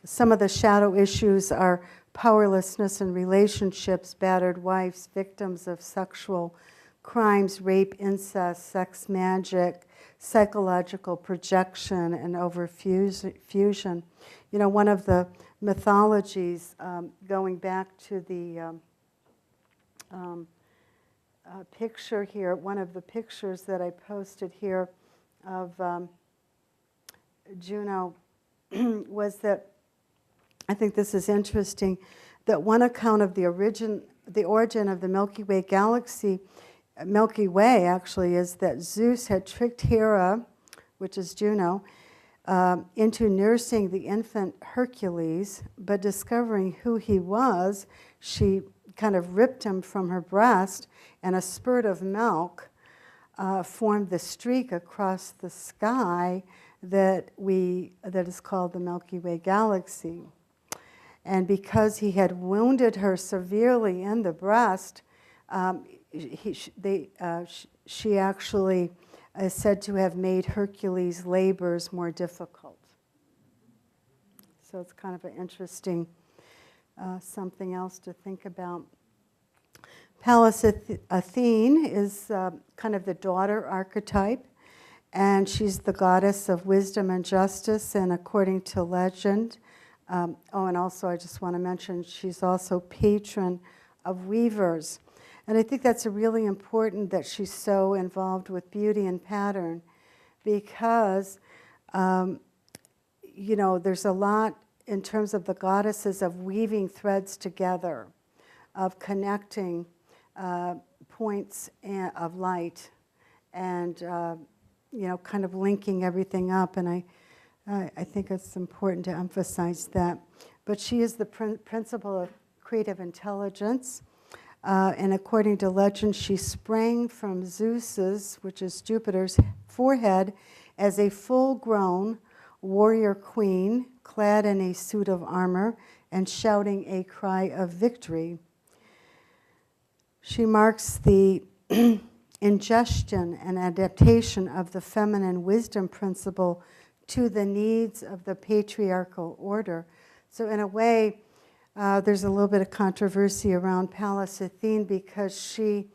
some of the shadow issues are powerlessness in relationships, battered wives, victims of sexual crimes, rape, incest, sex magic, psychological projection, and overfusion. One of the mythologies, going back to the picture here, one of the pictures that I posted here of Juno was that, I think this is interesting, that one account of the origin of the Milky Way galaxy, Milky Way actually, is that Zeus had tricked Hera, which is Juno, into nursing the infant Hercules, but discovering who he was, she kind of ripped him from her breast, and a spurt of milk formed the streak across the sky that is called the Milky Way galaxy. And because he had wounded her severely in the breast, she actually is said to have made Hercules' labors more difficult. So it's kind of an interesting something else to think about. Pallas Athene is kind of the daughter archetype, and she's the goddess of wisdom and justice, and according to legend, and also I just want to mention she's also patron of weavers. And I think that's really important that she's so involved with beauty and pattern, because there's a lot in terms of the goddesses of weaving threads together, of connecting points of light, and kind of linking everything up. And I think it's important to emphasize that. But she is the principle of creative intelligence. And according to legend, she sprang from Zeus's, which is Jupiter's, forehead as a full-grown warrior queen, clad in a suit of armor and shouting a cry of victory. She marks the ingestion and adaptation of the feminine wisdom principle to the needs of the patriarchal order. So in a way, there's a little bit of controversy around Pallas Athene, because she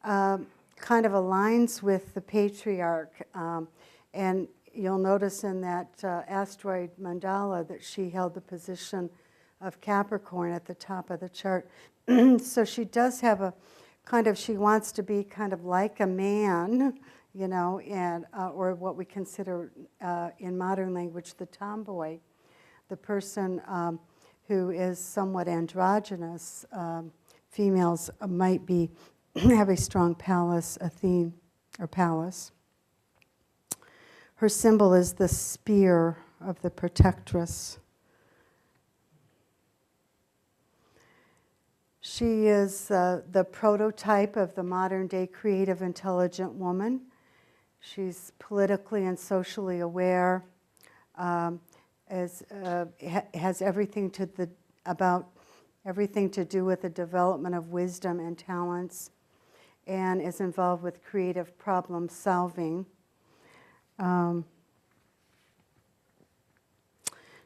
kind of aligns with the patriarch. And you'll notice in that asteroid mandala that she held the position of Capricorn at the top of the chart. So she does have a kind of, she wants to be kind of like a man, and or what we consider in modern language the tomboy, the person who is somewhat androgynous. Females might have a strong Pallas Athene, or Pallas. Her symbol is the spear of the protectress. She is the prototype of the modern-day creative, intelligent woman. She's politically and socially aware, has everything about everything to do with the development of wisdom and talents, and is involved with creative problem solving.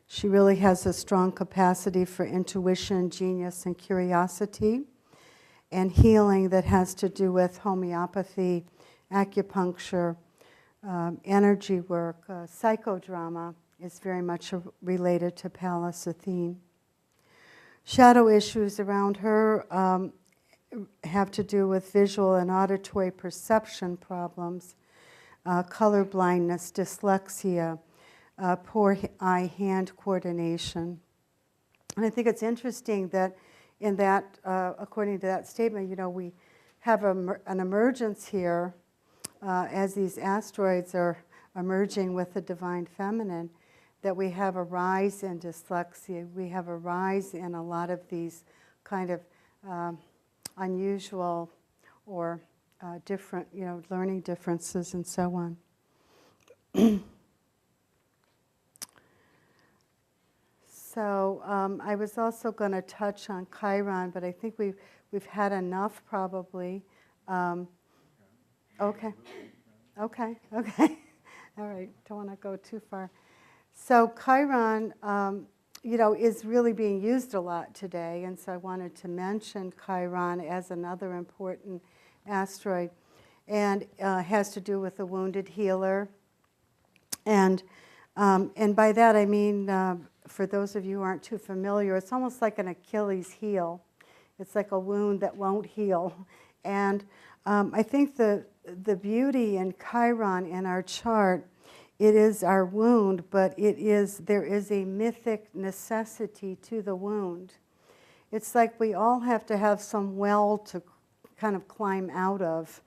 She really has a strong capacity for intuition, genius, and curiosity, and healing that has to do with homeopathy, acupuncture, energy work, psychodrama is very much related to Pallas Athene. Shadow issues around her have to do with visual and auditory perception problems, color blindness, dyslexia, poor eye-hand coordination. And I think it's interesting that in that, according to that statement, we have an emergence here as these asteroids are emerging with the divine feminine, that we have a rise in dyslexia, we have a rise in a lot of these kind of unusual or different, learning differences and so on. So I was also going to touch on Chiron, but I think we've had enough probably Okay, okay, okay. All right, don't want to go too far. So Chiron, is really being used a lot today, and so I wanted to mention Chiron as another important asteroid, and has to do with the wounded healer. And by that I mean, for those of you who aren't too familiar, it's almost like an Achilles heel. It's like a wound that won't heal. And I think the beauty in Chiron in our chart, it is our wound, but there is a mythic necessity to the wound. It's like we all have to have some well to kind of climb out of,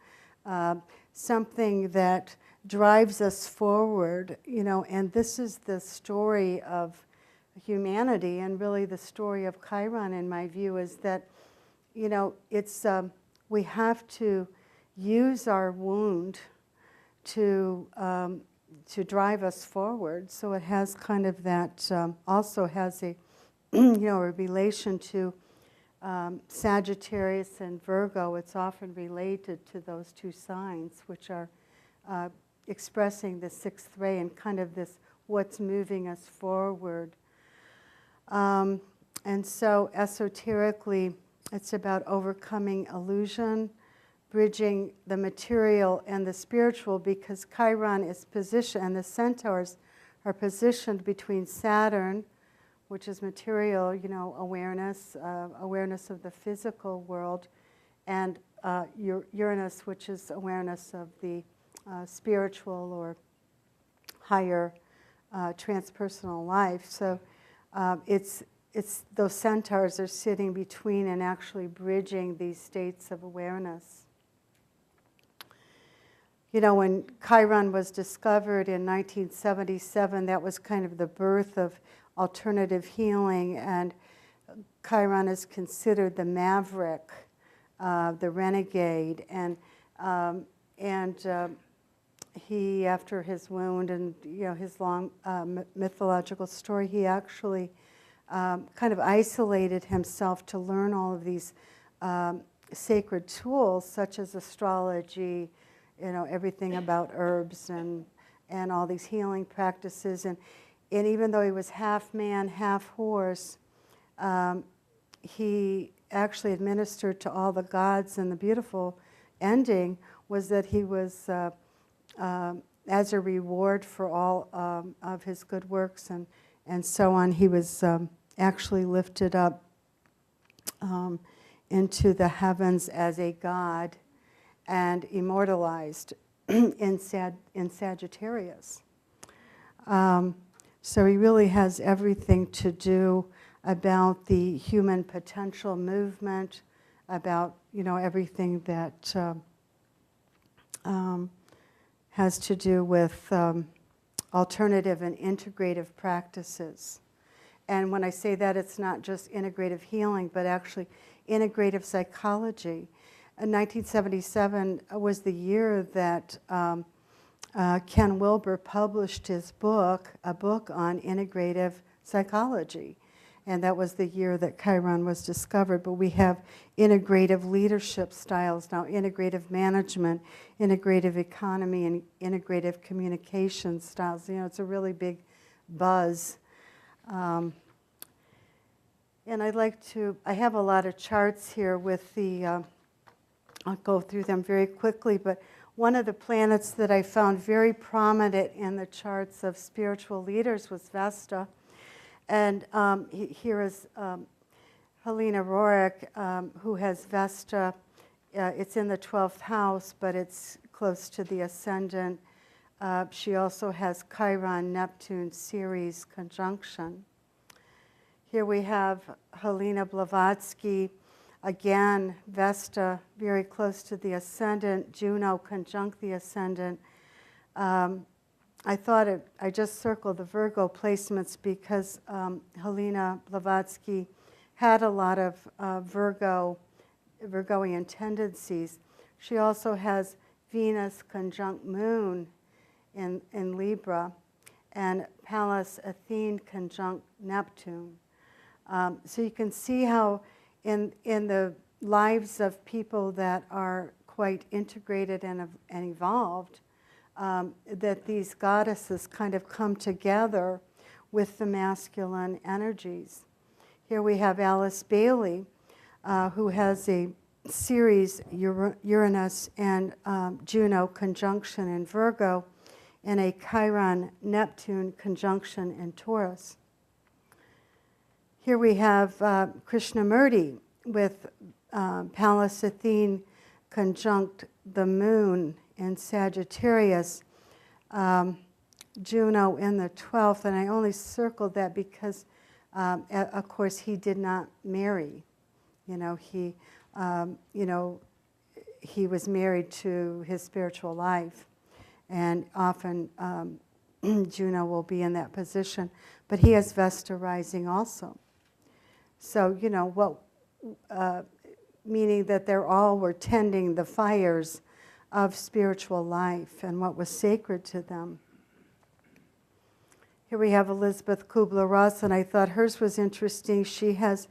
something that drives us forward, and this is the story of humanity, and really the story of Chiron, in my view, is that, it's we have to use our wound to drive us forward. So it has kind of that, also has a, a relation to Sagittarius and Virgo. It's often related to those two signs, which are expressing the sixth ray and kind of this what's moving us forward. And so esoterically, it's about overcoming illusion, bridging the material and the spiritual, because Chiron is positioned, and the centaurs are positioned between Saturn, which is material, awareness, awareness of the physical world, and Uranus, which is awareness of the spiritual or higher transpersonal life. So it's those centaurs are sitting between and actually bridging these states of awareness. When Chiron was discovered in 1977, that was kind of the birth of alternative healing, and Chiron is considered the maverick, the renegade, and he, after his wound and his long mythological story, he actually kind of isolated himself to learn all of these sacred tools, such as astrology, everything about herbs and all these healing practices. And even though he was half man, half horse, he actually administered to all the gods, and the beautiful ending was that he was, as a reward for all of his good works and so on, he was actually lifted up into the heavens as a god and immortalized in Sagittarius. So he really has everything to do about the human potential movement, about everything that has to do with alternative and integrative practices. And when I say that, it's not just integrative healing, but actually integrative psychology. 1977 was the year that Ken Wilber published his book, a book on integrative psychology. And that was the year that Chiron was discovered. But we have integrative leadership styles now, integrative management, integrative economy, and integrative communication styles. It's a really big buzz. And I have a lot of charts here with the, I'll go through them very quickly, but one of the planets that I found very prominent in the charts of spiritual leaders was Vesta. And here is Helena Roerich, who has Vesta. It's in the 12th house, but it's close to the ascendant. She also has Chiron-Neptune Ceres conjunction. Here we have Helena Blavatsky. Again, Vesta, very close to the ascendant, Juno conjunct the ascendant. I just circled the Virgo placements because Helena Blavatsky had a lot of Virgoian tendencies. She also has Venus conjunct Moon in Libra, and Pallas Athene conjunct Neptune. So you can see how in the lives of people that are quite integrated and evolved, that these goddesses kind of come together with the masculine energies. Here we have Alice Bailey, who has a Ceres, Uranus, and Juno conjunction in Virgo, and a Chiron Neptune conjunction in Taurus. Here we have Krishnamurti with Pallas Athene conjunct the moon in Sagittarius, Juno in the 12th, and I only circled that because, of course, he did not marry. He was married to his spiritual life, and often Juno will be in that position. But he has Vesta rising also. So, meaning that they all were tending the fires of spiritual life and what was sacred to them. Here we have Elizabeth Kubler-Ross, and I thought hers was interesting. She has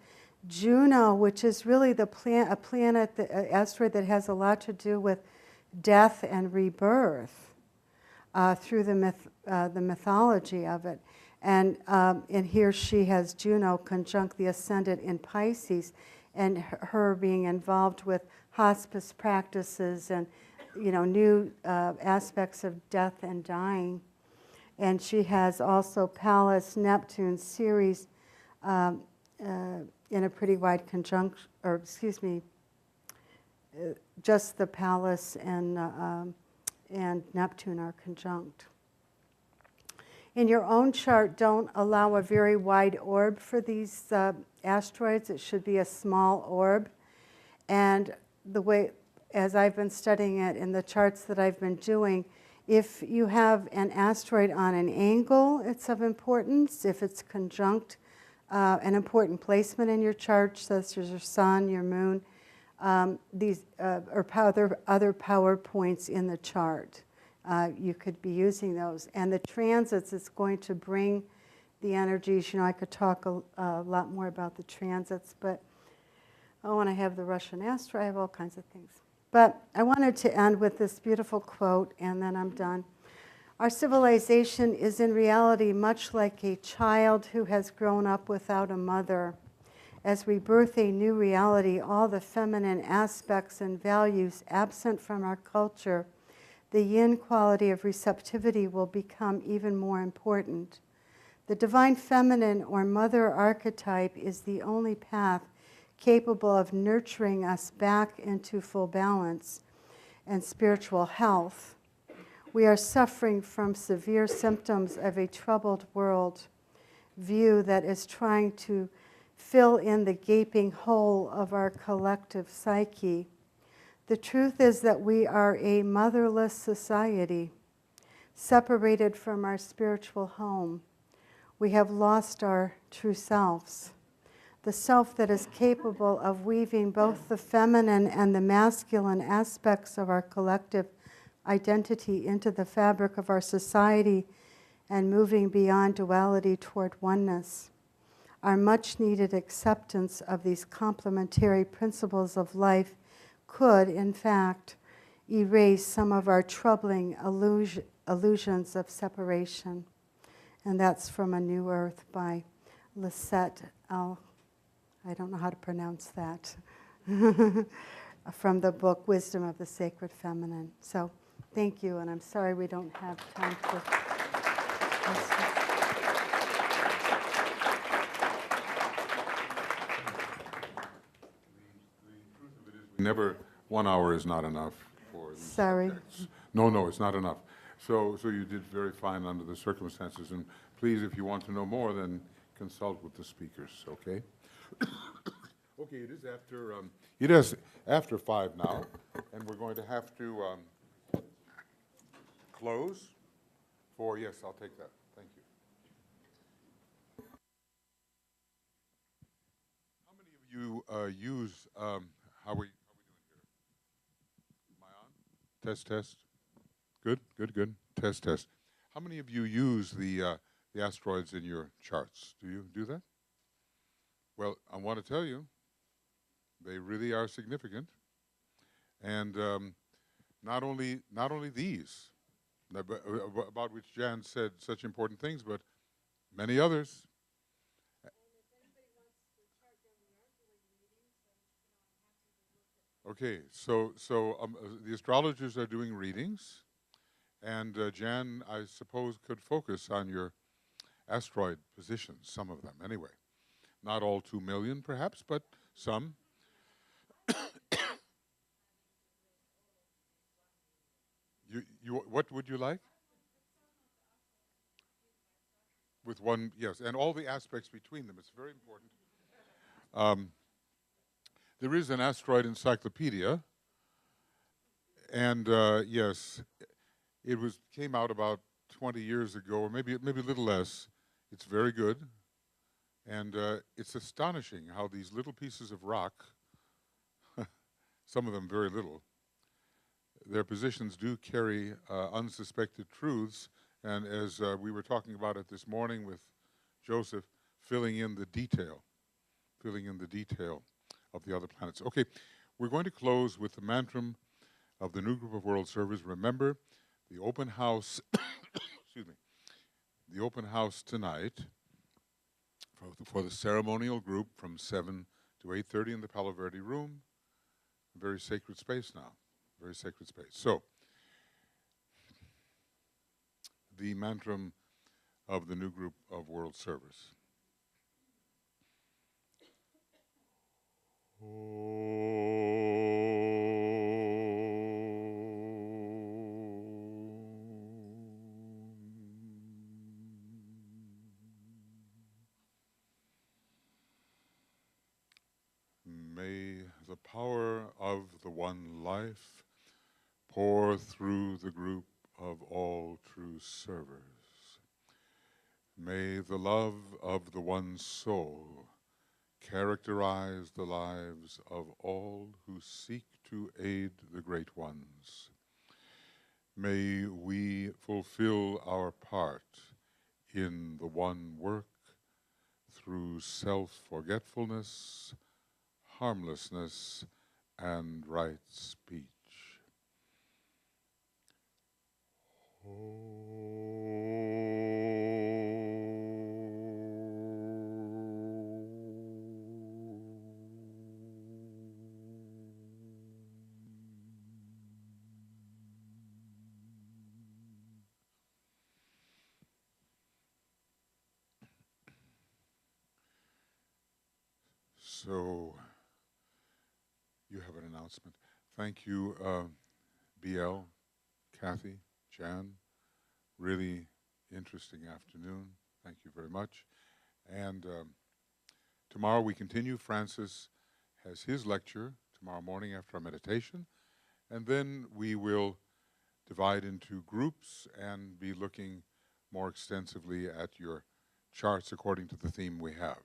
Juno, which is really a planet, the asteroid that has a lot to do with death and rebirth through the mythology of it. And here she has Juno conjunct the ascendant in Pisces, and her being involved with hospice practices and new aspects of death and dying. And she has also Pallas, Neptune, Ceres in a pretty wide conjunction, or excuse me, just the Pallas and Neptune are conjunct. In your own chart, don't allow a very wide orb for these asteroids. It should be a small orb. And the way, as I've been studying it in the charts that I've been doing, if you have an asteroid on an angle, it's of importance. If it's conjunct, an important placement in your chart, such as your sun, your moon, these or other power points in the chart. You could be using those. And the transits is going to bring the energies. I could talk a lot more about the transits, but and I have the Russian asteroid, I have all kinds of things. But I wanted to end with this beautiful quote, and then I'm done. Our civilization is in reality much like a child who has grown up without a mother. As we birth a new reality, all the feminine aspects and values absent from our culture, the yin quality of receptivity will become even more important. The divine feminine or mother archetype is the only path capable of nurturing us back into full balance and spiritual health. We are suffering from severe symptoms of a troubled world view that is trying to fill in the gaping hole of our collective psyche. The truth is that we are a motherless society, separated from our spiritual home. We have lost our true selves, the self that is capable of weaving both the feminine and the masculine aspects of our collective identity into the fabric of our society and moving beyond duality toward oneness. Our much-needed acceptance of these complementary principles of life could, in fact, erase some of our troubling illusions of separation. And that's from A New Earth by Lisette Al. I don't know how to pronounce that. From the book Wisdom of the Sacred Feminine. So thank you, and I'm sorry we don't have time for questions. Never, 1 hour is not enough for these Sorry. subjects. No, it's not enough. So you did very fine under the circumstances, and please, if you want to know more, then consult with the speakers, okay? Okay, it is after 5 now, and we're going to have to close for, yes, I'll take that. Thank you. How many of you use, how are we doing here? Am I on? Test. Good. Test. How many of you use the asteroids in your charts? Do you do that? Well, I want to tell you, they really are significant. And not only these, about which Jan said such important things, but many others. Okay, so the astrologers are doing readings, and Jan, I suppose, could focus on your asteroid positions, some of them anyway. Not all 2 million, perhaps, but some. What would you like? With one, yes, and all the aspects between them. It's very important. There is an asteroid encyclopedia, and yes, it came out about 20 years ago, or maybe a little less. It's very good, and it's astonishing how these little pieces of rock, some of them very little, their positions do carry unsuspected truths. And as we were talking about it this morning with Joseph, filling in the detail of the other planets. Okay, we're going to close with the mantram of the new group of world servers. Remember, the open house, excuse me, the open house tonight for the ceremonial group from 7 to 8:30 in the Palo Verde room. A very sacred space now, very sacred space. So, the mantram of the new group of world servers. May the power of the one life pour through the group of all true servers. May the love of the one soul characterize the lives of all who seek to aid the great ones. May we fulfill our part in the one work through self-forgetfulness, harmlessness, and right speech. So, you have an announcement. Thank you, BL, Kathy, Jan. Really interesting afternoon. Thank you very much. And tomorrow we continue. Francis has his lecture tomorrow morning after our meditation. And then we will divide into groups and be looking more extensively at your charts according to the theme we have.